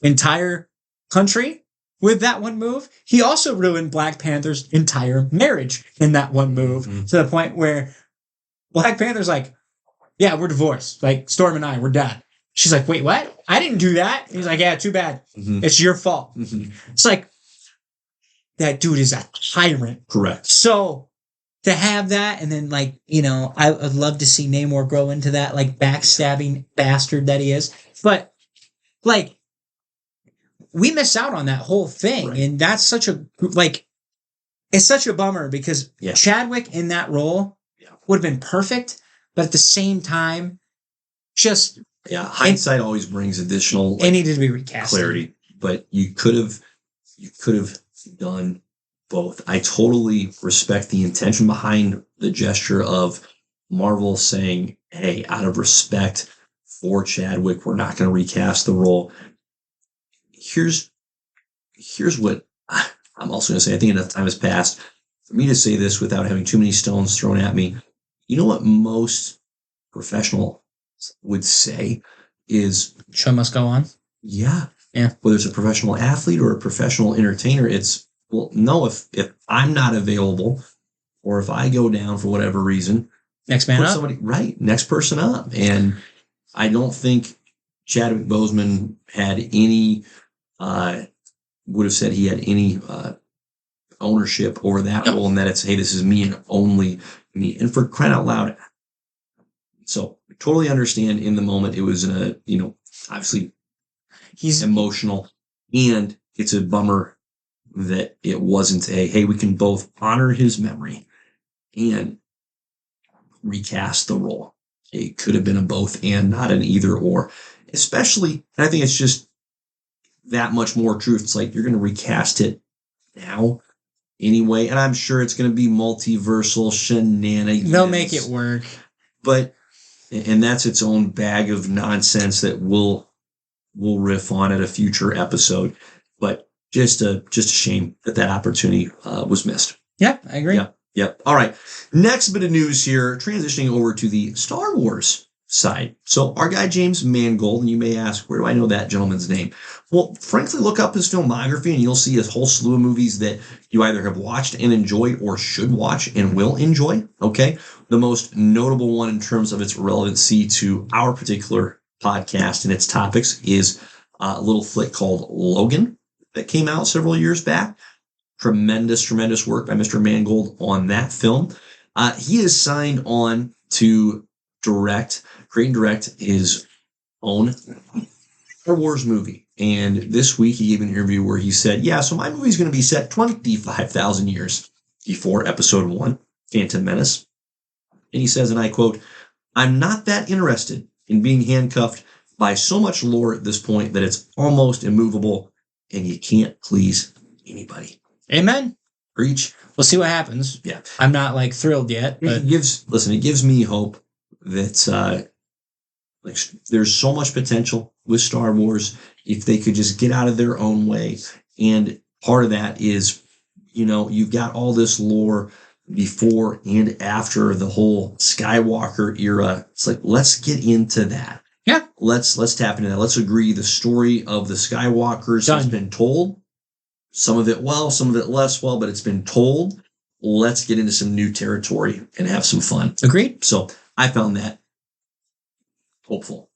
Speaker 1: entire country with that one move, he also ruined Black Panther's entire marriage in that one move, to the point where Black Panther's like, yeah, we're divorced. Like, Storm and I, we're done. She's like, wait, what? I didn't do that. He's like, yeah, too bad. It's your fault. It's like, that dude is a tyrant.
Speaker 2: Correct.
Speaker 1: So to have that, and then, like, you know, I would love to see Namor grow into that, like, backstabbing bastard that he is. But, like, we miss out on that whole thing. Right. And that's such a, like, it's such a bummer because Chadwick in that role would have been perfect, but at the same time, just...
Speaker 2: Yeah, hindsight always brings additional...
Speaker 1: It needed to be recast.
Speaker 2: Clarity. But you could have done both. I totally respect the intention behind the gesture of Marvel saying, hey, out of respect for Chadwick, we're not going to recast the role. Here's what I'm also going to say. I think enough time has passed for me to say this without having too many stones thrown at me. You know what most professionals would say is...
Speaker 1: Show must go on?
Speaker 2: Yeah.
Speaker 1: Yeah.
Speaker 2: Whether it's a professional athlete or a professional entertainer, it's, well, no, if I'm not available or if I go down for whatever reason...
Speaker 1: Next man up?
Speaker 2: Right. Next person up. And I don't think Chadwick Boseman had any... would have said he had any ownership over that role, and that it's, hey, this is me and only me. And for crying out loud, so totally understand in the moment it was obviously he's emotional, and it's a bummer that it wasn't a, hey, we can both honor his memory and recast the role. It could have been a both and, not an either or. especially, and I think it's just that much more truth. It's like you're going to recast it now anyway, and I'm sure it's going to be multiversal shenanigans.
Speaker 1: They'll make it work.
Speaker 2: But, and that's its own bag of nonsense that we'll riff on at a future episode. But just a shame that opportunity was missed.
Speaker 1: Yeah, I agree.
Speaker 2: Yep. All right. Next bit of news here, transitioning over to the Star Wars side. So our guy James Mangold, and you may ask, where do I know that gentleman's name? Well, frankly, look up his filmography and you'll see a whole slew of movies that you either have watched and enjoyed or should watch and will enjoy. Okay. The most notable one in terms of its relevancy to our particular podcast and its topics is a little flick called Logan that came out several years back. Tremendous work by Mr. Mangold on that film. He is signed on to create and direct his own Star Wars movie. And this week he gave an interview where he said, so my movie is going to be set 25,000 years before episode 1, Phantom Menace. And he says, and I quote, "I'm not that interested in being handcuffed by so much lore at this point that it's almost immovable and you can't please anybody."
Speaker 1: Amen.
Speaker 2: Preach.
Speaker 1: We'll see what happens.
Speaker 2: Yeah.
Speaker 1: I'm not thrilled yet. But
Speaker 2: it gives me hope that there's so much potential with Star Wars if they could just get out of their own way. And part of that is, you've got all this lore before and after the whole Skywalker era. It's like, let's get into that.
Speaker 1: Yeah.
Speaker 2: Let's tap into that. Let's agree the story of the Skywalkers has been told. Some of it well, some of it less well, but it's been told. Let's get into some new territory and have some fun.
Speaker 1: Agreed.
Speaker 2: So I found that hopeful.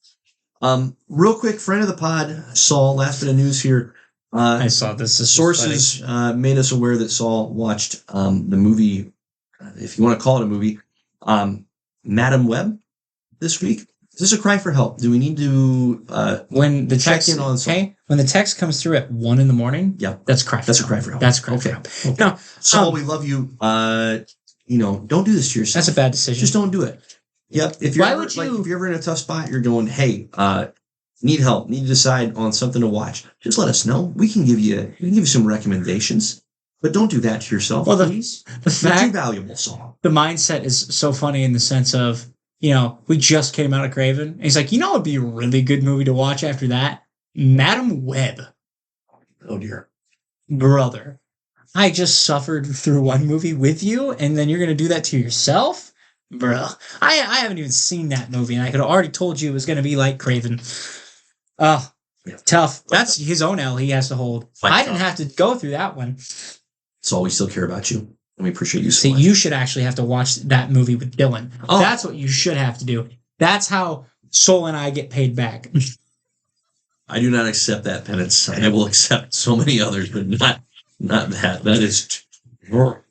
Speaker 2: Real quick, friend of the pod, Saul, last bit of news here.
Speaker 1: I saw this.
Speaker 2: Sources made us aware that Saul watched the movie, if you want to call it a movie, Madam Web this week. Is this a cry for help? Do we need to
Speaker 1: when the
Speaker 2: check
Speaker 1: text
Speaker 2: in on Saul?
Speaker 1: Okay, when the text comes through at 1 a.m, that's a cry for help.
Speaker 2: That's a cry for help.
Speaker 1: That's a cry for help.
Speaker 2: Okay. No, Saul, we love you. Don't do this to yourself.
Speaker 1: That's a bad decision.
Speaker 2: Just don't do it. Yep. If you're ever in a tough spot, you're going, hey, need help, need to decide on something to watch. Just let us know. We can give you some recommendations, but don't do that to yourself.
Speaker 1: Well,
Speaker 2: please.
Speaker 1: The fact,
Speaker 2: too valuable, Saul.
Speaker 1: The mindset is so funny in the sense of, we just came out of Craven. And he's like, it'd be a really good movie to watch after that. Madam Web.
Speaker 2: Oh dear.
Speaker 1: Brother, I just suffered through one movie with you, and then you're going to do that to yourself? Bro, I haven't even seen that movie, and I could have already told you it was going to be like Craven. Tough. That's his own L he has to hold. I didn't have to go through that one.
Speaker 2: So we still care about you, and we appreciate you so
Speaker 1: See,
Speaker 2: much.
Speaker 1: you should actually have to watch that movie with Dylan. Oh. That's what you should have to do. That's how Soul and I get paid back.
Speaker 2: I do not accept that penance. I will accept so many others, but not that. That is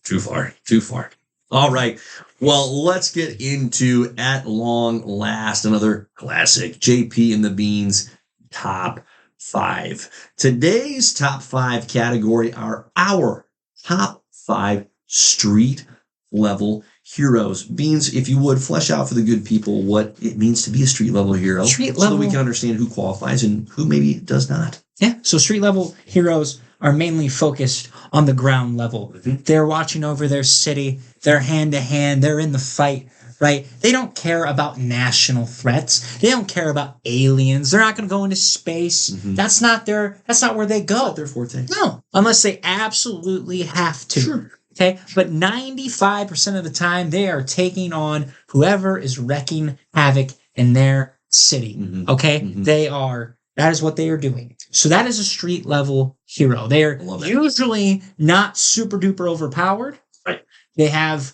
Speaker 2: too far. Too far. All right. Well, let's get into, at long last, another classic, JP and the Beans Top 5. Today's Top 5 category are our Top 5 street level heroes. Beans, if you would, flesh out for the good people what it means to be a street level hero. So that we can understand who qualifies and who maybe does not.
Speaker 1: Yeah. So street level heroes are mainly focused on the ground level. Mm-hmm. They're watching over their city. They're hand to hand. They're in the fight, right? They don't care about national threats. They don't care about aliens. They're not going to go into space. Mm-hmm. That's not where they go.
Speaker 2: That's not their forte.
Speaker 1: No, unless they absolutely have to.
Speaker 2: Sure.
Speaker 1: Okay. But 95% of the time they are taking on whoever is wreaking havoc in their city. Mm-hmm. Okay. Mm-hmm. That is what they are doing. So that is a street level hero. They are usually not super duper overpowered.
Speaker 2: Right.
Speaker 1: They have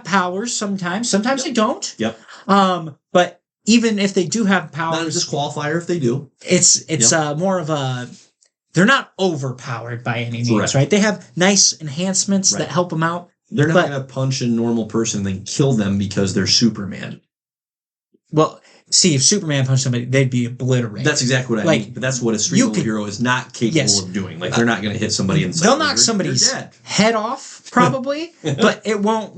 Speaker 1: powers sometimes. Sometimes they don't.
Speaker 2: Yep.
Speaker 1: But even if they do have powers,
Speaker 2: not a disqualifier if they do.
Speaker 1: It's more of a. They're not overpowered by any means, right? They have nice enhancements that help them out.
Speaker 2: They're not going to punch a normal person and then kill them because they're Superman.
Speaker 1: Well. See, if Superman punched somebody, they'd be obliterated.
Speaker 2: That's exactly what I mean. But that's what a street level hero is not capable of doing. They're not going to hit somebody inside.
Speaker 1: They'll knock somebody's head off, probably, but it won't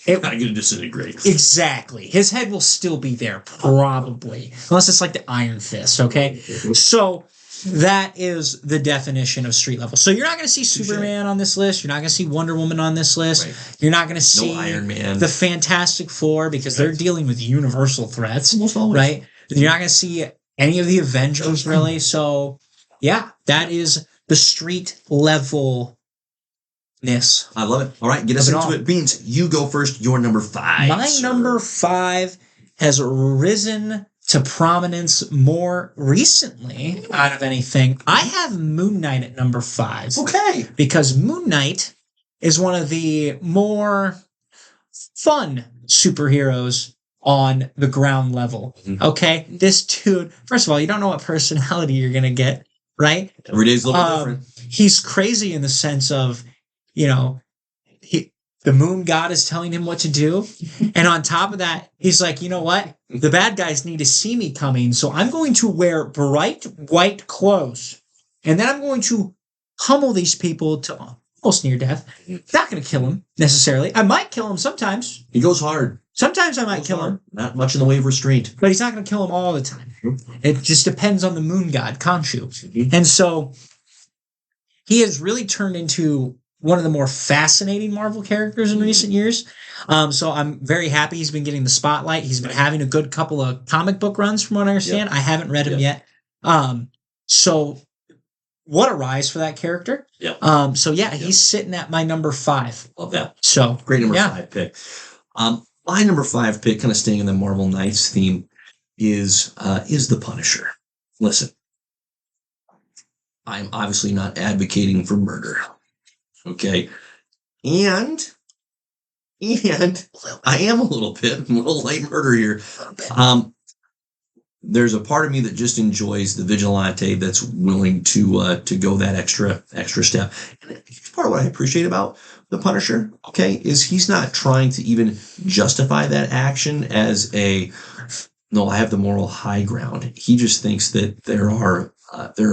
Speaker 2: It's not going to disintegrate.
Speaker 1: Exactly. His head will still be there, probably. Unless it's like the Iron Fist, okay? So that is the definition of street level. So you're not going to see Superman on this list. You're not going to see Wonder Woman on this list. Right. You're not going to see
Speaker 2: Iron Man.
Speaker 1: The Fantastic Four because they're dealing with universal threats, right? You're not going to see any of the Avengers, really. So, yeah, that is the street level.
Speaker 2: I love it. All right, get us into it. Beans, you go first. Your number 5.
Speaker 1: My number 5 has risen to prominence more recently out of anything. I have Moon Knight at number 5.
Speaker 2: Okay.
Speaker 1: Because Moon Knight is one of the more fun superheroes on the ground level. Mm-hmm. Okay? This dude, first of all, you don't know what personality you're going to get, right?
Speaker 2: Every day's a little different.
Speaker 1: He's crazy in the sense of, the moon god is telling him what to do. And on top of that, he's like, you know what? The bad guys need to see me coming. So I'm going to wear bright white clothes. And then I'm going to pummel these people to almost near death. Not going to kill him necessarily. I might kill him sometimes.
Speaker 2: He goes hard.
Speaker 1: Sometimes I might kill him.
Speaker 2: Not much in the way of restraint.
Speaker 1: But he's not going to kill him all the time. It just depends on the moon god, Khonshu. And so he has really turned into one of the more fascinating Marvel characters in recent years. So I'm very happy he's been getting the spotlight. He's been having a good couple of comic book runs from what I understand. Yep. I haven't read him yet. So what a rise for that character.
Speaker 2: Yep.
Speaker 1: He's sitting at my number 5.
Speaker 2: Love that.
Speaker 1: So
Speaker 2: great number 5 pick. My number 5 pick, kind of staying in the Marvel Knights theme, is the Punisher. Listen, I'm obviously not advocating for murder. Okay. And I am a little light murder here. There's a part of me that just enjoys the vigilante that's willing to go that extra step. And part of what I appreciate about the Punisher, okay, is he's not trying to even justify that action as I have the moral high ground. He just thinks that there are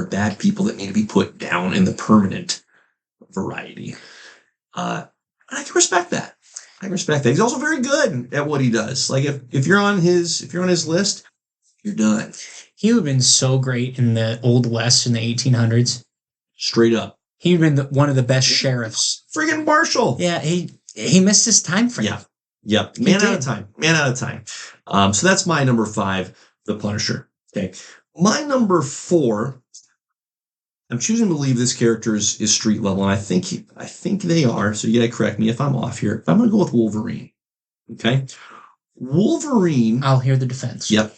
Speaker 2: bad people that need to be put down in the permanent variety. I can respect that. He's also very good at what he does. Like if you're on his list, you're done.
Speaker 1: He would have been so great in the Old West in the 1800s.
Speaker 2: Straight up.
Speaker 1: He'd been one of the best sheriffs.
Speaker 2: Friggin' Marshall.
Speaker 1: Yeah, he missed his time frame.
Speaker 2: Yeah. Yep. Man out of time. So that's my number 5, the Punisher. Okay. My number 4, I'm choosing to believe this character is street level, and I think they are. So you gotta correct me if I'm off here. I'm gonna go with Wolverine. Okay, Wolverine.
Speaker 1: I'll hear the defense.
Speaker 2: Yep.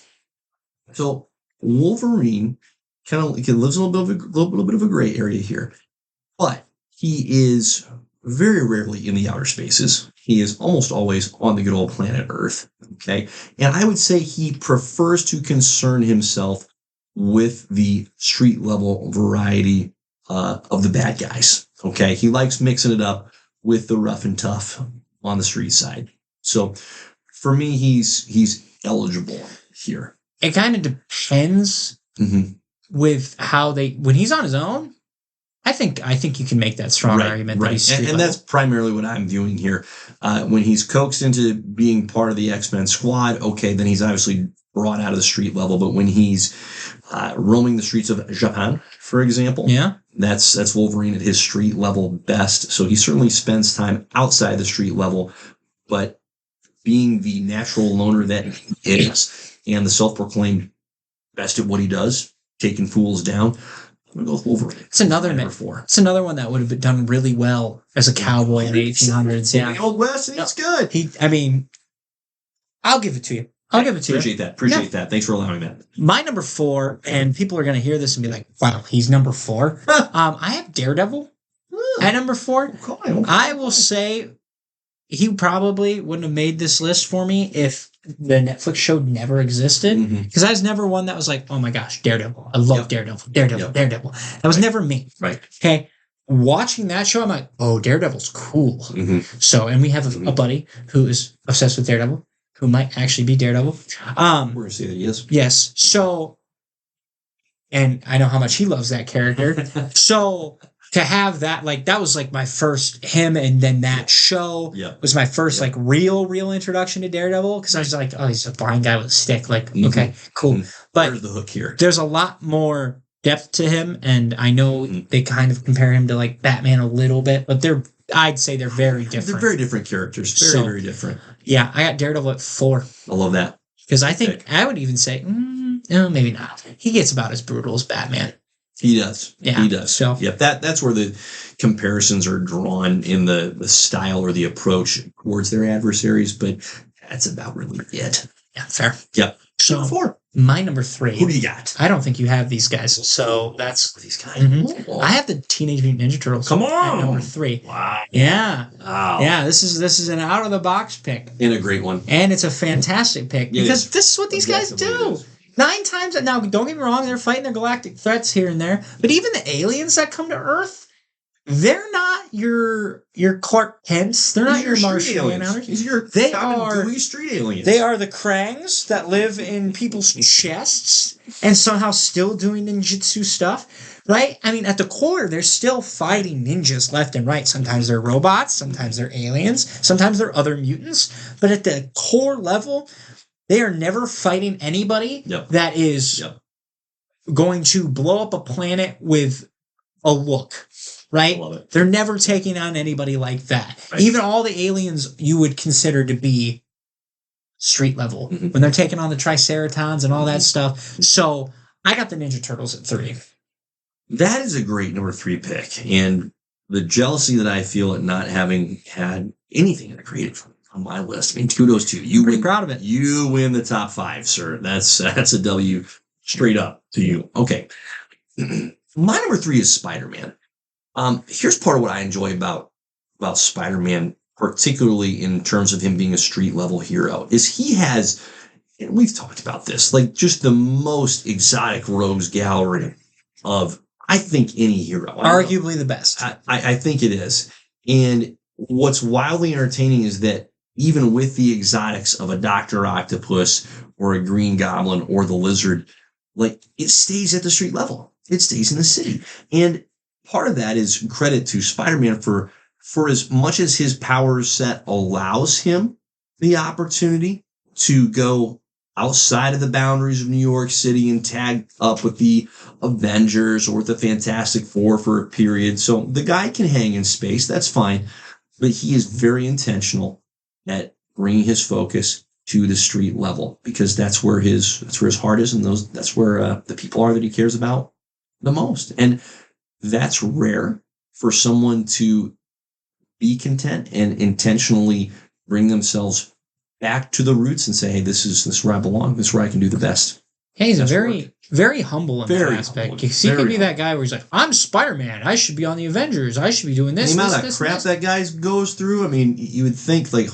Speaker 2: So Wolverine kind of lives in a little bit of a gray area here, but he is very rarely in the outer spaces. He is almost always on the good old planet Earth. Okay, and I would say he prefers to concern himself with the street level variety of the bad guys. Okay. He likes mixing it up with the rough and tough on the street side. So for me, he's eligible here.
Speaker 1: It kind of depends with how when he's on his own. I think you can make that strong argument that he's street level.
Speaker 2: And that's primarily what I'm viewing here. When he's coaxed into being part of the X-Men squad, okay, then he's obviously brought out of the street level. But when he's roaming the streets of Japan, for example, that's Wolverine at his street level best. So he certainly spends time outside the street level, but being the natural loner that he is and the self-proclaimed best at what he does, taking fools down, I'm going to go with Wolverine.
Speaker 1: It's another one that would have done really well as a cowboy in the 1800s. Yeah,
Speaker 2: the Old West, and he's good.
Speaker 1: I'll give it to you. Appreciate
Speaker 2: that. Thanks for allowing that.
Speaker 1: My number 4, and people are going to hear this and be like, wow, he's number 4. I have Daredevil at number 4. Okay. I will say he probably wouldn't have made this list for me if the Netflix show never existed. Because I was never one that was like, oh my gosh, Daredevil. I love Daredevil. Daredevil. That was never me.
Speaker 2: Right.
Speaker 1: Okay. Watching that show, I'm like, oh, Daredevil's cool. So, and we have a buddy who is obsessed with Daredevil, who might actually be Daredevil.
Speaker 2: We're going to see that he is.
Speaker 1: Yes. So, and I know how much he loves that character. So, to have that, like, that was like my first him, and then that show was my first like real introduction to Daredevil, because I was like, oh, he's a blind guy with a stick. Like, okay, cool. But
Speaker 2: there's the hook here.
Speaker 1: There's a lot more depth to him, and I know they kind of compare him to like Batman a little bit, but I'd say they're very different.
Speaker 2: They're very different characters. Very different.
Speaker 1: Yeah, I got Daredevil at 4.
Speaker 2: I love that.
Speaker 1: Because I think I would even say, no, maybe not. He gets about as brutal as Batman.
Speaker 2: He does.
Speaker 1: Yeah.
Speaker 2: He does.
Speaker 1: So
Speaker 2: that's where the comparisons are drawn in the style or the approach towards their adversaries, but that's about really it.
Speaker 1: Yeah, fair.
Speaker 2: Yep.
Speaker 1: So
Speaker 2: number 4.
Speaker 1: My number 3.
Speaker 2: Who do you got?
Speaker 1: I don't think you have these guys. So that's
Speaker 2: these guys.
Speaker 1: I have the Teenage Mutant Ninja Turtles.
Speaker 2: Come on.
Speaker 1: At number 3.
Speaker 2: Wow.
Speaker 1: Yeah.
Speaker 2: Wow.
Speaker 1: Yeah. This is an out of the box pick.
Speaker 2: And a great one.
Speaker 1: And it's a fantastic pick because this is what these guys do. 9 times now. Don't get me wrong; they're fighting their galactic threats here and there, but even the aliens that come to Earth, they're not your Clark Kents. They're not your Martian aliens.
Speaker 2: They are street aliens.
Speaker 1: They are the Krangs that live in people's chests and somehow still doing ninjutsu stuff, right? I mean, at the core, they're still fighting ninjas left and right. Sometimes they're robots, sometimes they're aliens, sometimes they're other mutants. But at the core level, they are never fighting anybody that is going to blow up a planet with a look. Right? They're never taking on anybody like that. Right. Even all the aliens you would consider to be street level when they're taking on the Triceratons and all that stuff. So I got the Ninja Turtles at 3.
Speaker 2: That is a great number 3 pick. And the jealousy that I feel at not having had anything in the creative on my list. I mean, kudos to you.
Speaker 1: I'm pretty proud of it.
Speaker 2: You win the top 5, sir. That's a W straight up to you. Okay. My number 3 is Spider-Man. Here's part of what I enjoy about Spider-Man, particularly in terms of him being a street level hero, is he has, and we've talked about this, like just the most exotic rogues gallery of, I think, any hero.
Speaker 1: Arguably the best.
Speaker 2: I think it is. And what's wildly entertaining is that even with the exotics of a Dr. Octopus or a Green Goblin or the Lizard, like it stays at the street level. It stays in the city. And part of that is credit to Spider-Man for as much as his power set allows him the opportunity to go outside of the boundaries of New York City and tag up with the Avengers or with the Fantastic Four for a period. So the guy can hang in space. That's fine. But he is very intentional at bringing his focus to the street level because that's where his heart is, and that's where the people are that he cares about the most. And that's rare for someone to be content and intentionally bring themselves back to the roots and say, hey, this is where I belong. This is where I can do the best.
Speaker 1: Yeah, he's very humble in that aspect. He could be that guy where he's like, I'm Spider-Man. I should be on the Avengers. I should be doing this.
Speaker 2: The amount of crap that guy goes through, I mean, you would think, like,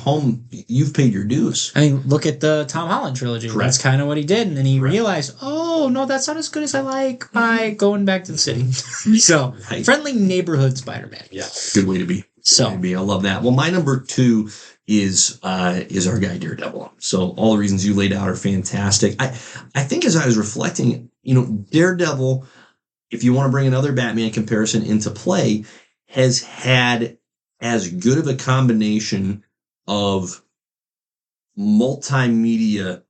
Speaker 2: you've paid your dues.
Speaker 1: I mean, look at the Tom Holland trilogy. Correct. That's kind of what he did. And then he realized, oh, no, that's not as good as I like by going back to the city. So, friendly neighborhood Spider-Man.
Speaker 2: Yeah, good way to be. I love that. Well, my number 2 is our guy Daredevil. So all the reasons you laid out are fantastic. I think as I was reflecting, Daredevil, if you want to bring another Batman comparison into play, has had as good of a combination of multimedia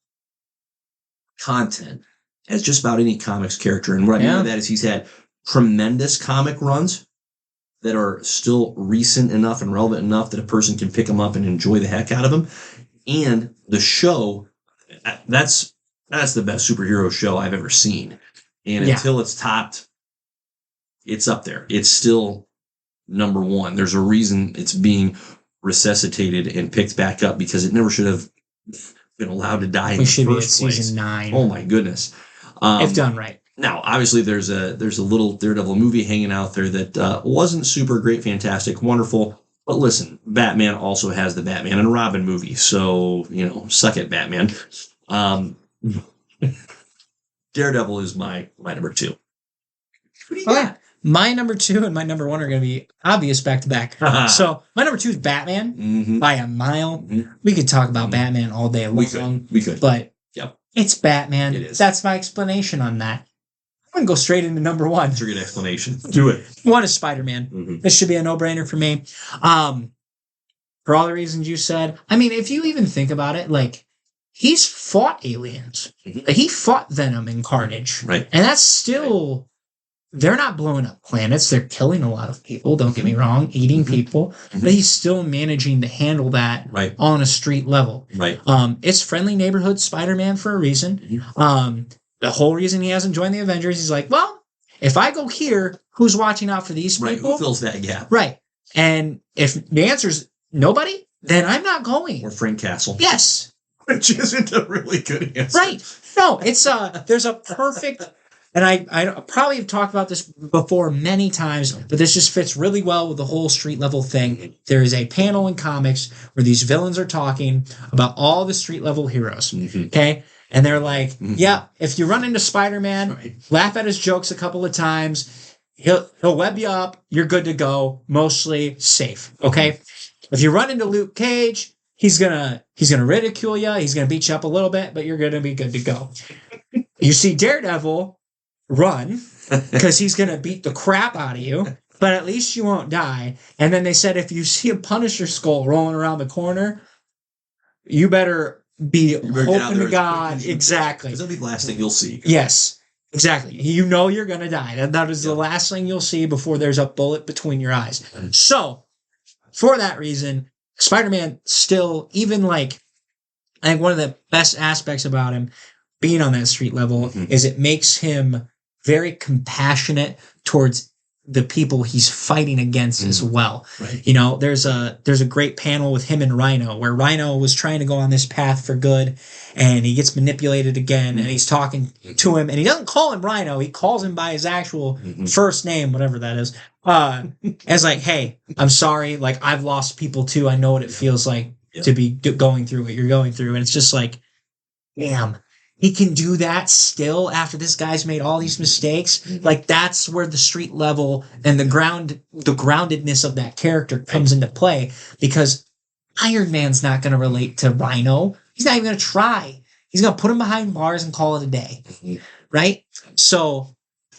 Speaker 2: content as just about any comics character. And what I mean by that is he's had tremendous comic runs that are still recent enough and relevant enough that a person can pick them up and enjoy the heck out of them. And the show, that's the best superhero show I've ever seen. And until it's topped, it's up there. It's still number 1. There's a reason it's being resuscitated and picked back up because it never should have been allowed to die in the first place. We should be at season 9. Oh my goodness.
Speaker 1: If done right.
Speaker 2: Now, obviously, there's a little Daredevil movie hanging out there that wasn't super great, fantastic, wonderful. But listen, Batman also has the Batman and Robin movie, so suck it, Batman. Daredevil is my number 2. What do you got?
Speaker 1: My number 2 and my number 1 are going to be obvious back to back. So my number 2 is Batman by a mile. Mm-hmm. We could talk about Batman all day long.
Speaker 2: We could.
Speaker 1: But it's Batman. It is. That's my explanation on that. going to go straight into number one.
Speaker 2: That's a good explanation. Do it.
Speaker 1: One is Spider-Man.
Speaker 2: Mm-hmm.
Speaker 1: This should be a no-brainer for me. For all the reasons you said. I mean, if you even think about it, like, he's fought aliens. Mm-hmm. He fought Venom and Carnage.
Speaker 2: Right.
Speaker 1: And that's still... They're not blowing up planets. They're killing a lot of people. Don't get me wrong, eating people. Mm-hmm. But he's still managing to handle that on a street level.
Speaker 2: Right.
Speaker 1: It's friendly neighborhood Spider-Man for a reason. Mm-hmm. The whole reason he hasn't joined the Avengers, he's like, well, if I go here, who's watching out for these people?
Speaker 2: Right. Who fills that gap?
Speaker 1: Right. And if the answer's nobody, then I'm not going.
Speaker 2: Or Frank Castle.
Speaker 1: Yes.
Speaker 2: Which isn't a really good answer.
Speaker 1: Right. No, it's there's a perfect... And I probably have talked about this before many times, but this just fits really well with the whole street level thing. There is a panel in comics where these villains are talking about all the street level heroes. Mm-hmm. Okay. And they're like, yeah, if you run into Spider-Man, laugh at his jokes a couple of times, he'll web you up. You're good to go. Mostly safe. Okay. If you run into Luke Cage, he's gonna ridicule you. He's going to beat you up a little bit, but you're going to be good to go. You see Daredevil, run, because he's going to beat the crap out of you, but at least you won't die. And then they said, if you see a Punisher skull rolling around the corner, you better be hoping to God. Exactly.
Speaker 2: Because that'll be the last thing you'll see.
Speaker 1: Yes, exactly. You know you're going to die. That is the last thing you'll see before there's a bullet between your eyes. So, for that reason, Spider-Man still, even like, I think one of the best aspects about him being on that street level is it makes him very compassionate towards the people he's fighting against as well. Right. You know, there's a great panel with him and Rhino where Rhino was trying to go on this path for good and he gets manipulated again and he's talking to him and he doesn't call him Rhino. He calls him by his actual first name, whatever that is. As like, hey, I'm sorry. Like, I've lost people too. I know what it feels like to be going through what you're going through. And it's just like, damn. He can do that still after this guy's made all these mistakes. Like, that's where the street level and the groundedness of that character comes into play, because Iron Man's not going to relate to Rhino. He's not even going to try. He's going to put him behind bars and call it a day. Right? So,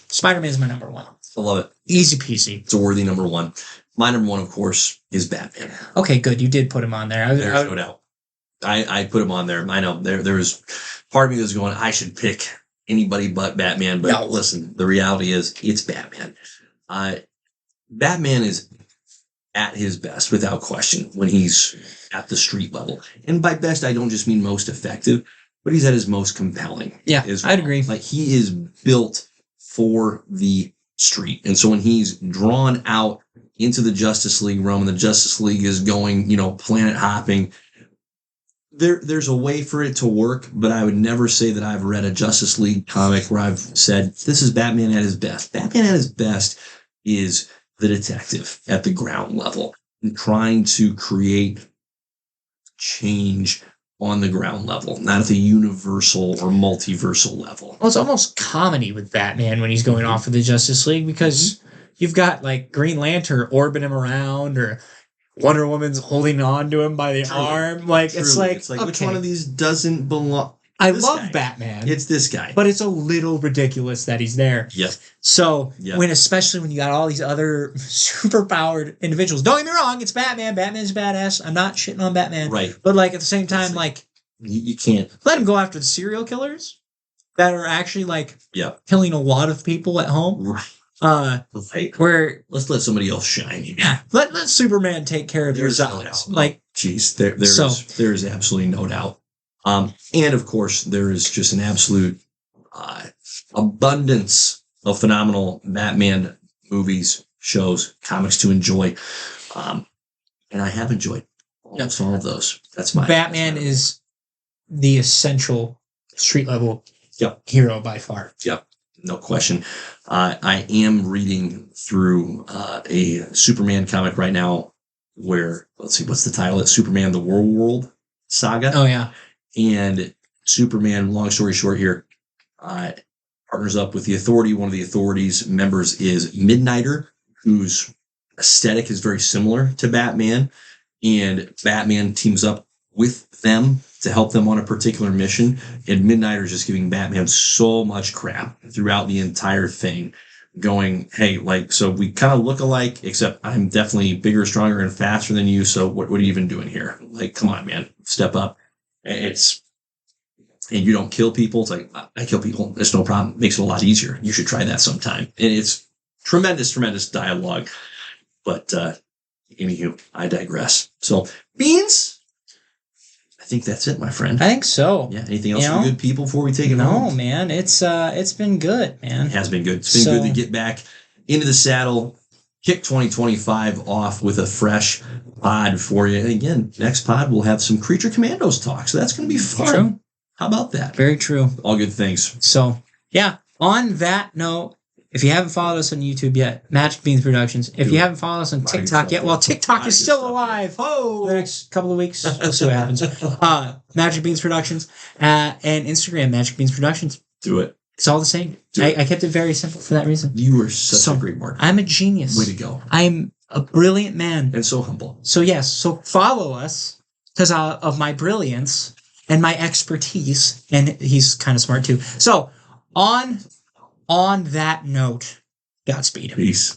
Speaker 1: Spider-Man's my number one.
Speaker 2: I love it.
Speaker 1: Easy peasy.
Speaker 2: It's a worthy number one. My number one, of course, is Batman.
Speaker 1: Okay, good. You did put him on there.
Speaker 2: There's no doubt. I put him on there. I know there was part of me that was going, I should pick anybody but Batman. But no. Listen, the reality is it's Batman. Batman is at his best, without question, when he's at the street level. And by best, I don't just mean most effective, but he's at his most compelling.
Speaker 1: Yeah, I'd agree.
Speaker 2: Like, he is built for the street. And so when he's drawn out into the Justice League realm and the Justice League is going, planet hopping, There's a way for it to work, but I would never say that I've read a Justice League comic where I've said, this is Batman at his best. Batman at his best is the detective at the ground level and trying to create change on the ground level, not at the universal or multiversal level.
Speaker 1: Well, it's almost comedy with Batman when he's going off of the Justice League, because you've got like Green Lantern orbiting him around, or Wonder Woman's holding on to him by the arm. Like,
Speaker 2: Truly.
Speaker 1: It's like
Speaker 2: okay. Which one of these doesn't belong?
Speaker 1: I love Batman.
Speaker 2: It's this guy.
Speaker 1: But it's a little ridiculous that he's there.
Speaker 2: Yep.
Speaker 1: So, especially when you got all these other super-powered individuals. Don't get me wrong, it's Batman. Batman's badass. I'm not shitting on Batman.
Speaker 2: Right.
Speaker 1: But, like, at the same time, like,
Speaker 2: you can't
Speaker 1: let him go after the serial killers that are actually, like, killing a lot of people at home.
Speaker 2: Right.
Speaker 1: Where
Speaker 2: let's let somebody else shine.
Speaker 1: Yeah, let Superman take care of yours.
Speaker 2: No doubt. Like, there's absolutely no doubt. And of course, there is just an absolute abundance of phenomenal Batman movies, shows, comics to enjoy, and I have enjoyed almost all of those.
Speaker 1: Batman is the essential street level hero by far.
Speaker 2: Yep. No question. I am reading through a Superman comic right now where, let's see, what's the title? It's Superman The World Saga.
Speaker 1: Oh, yeah.
Speaker 2: And Superman, long story short here, partners up with the Authority. One of the Authority's members is Midnighter, whose aesthetic is very similar to Batman. And Batman teams up with them to help them on a particular mission. And Midnighter's just giving Batman so much crap throughout the entire thing, going, hey, like, so we kind of look alike, except I'm definitely bigger, stronger, and faster than you. So what are you even doing here? Like, come on, man, step up. And you don't kill people. It's like, I kill people. It's no problem. Makes it a lot easier. You should try that sometime. And it's tremendous, tremendous dialogue. But anywho, I digress. So, Beans, I think that's it, my friend.
Speaker 1: I think so.
Speaker 2: Yeah. Anything else for good people before we take it home?
Speaker 1: No, man. It's been good, man.
Speaker 2: It has been good. It's been good to get back into the saddle, kick 2025 off with a fresh pod for you. And again, next pod we'll have some Creature Commandos talk. So that's going to be fun.
Speaker 1: True.
Speaker 2: How about that?
Speaker 1: Very true.
Speaker 2: All good things.
Speaker 1: So, yeah. On that note, if you haven't followed us on YouTube yet, Magic Beans Productions. If you haven't followed us on TikTok yet, well, TikTok is still alive. Oh, the next couple of weeks, we'll see what happens. Magic Beans Productions and Instagram, Magic Beans Productions.
Speaker 2: Do it.
Speaker 1: It's all the same. I kept it very simple for that reason.
Speaker 2: You are such a great marketer.
Speaker 1: I'm a genius.
Speaker 2: Way to go.
Speaker 1: I'm a brilliant man.
Speaker 2: And so humble.
Speaker 1: So, yes. So, follow us because of my brilliance and my expertise. And he's kind of smart, too. So, on that note, Godspeed.
Speaker 2: Peace.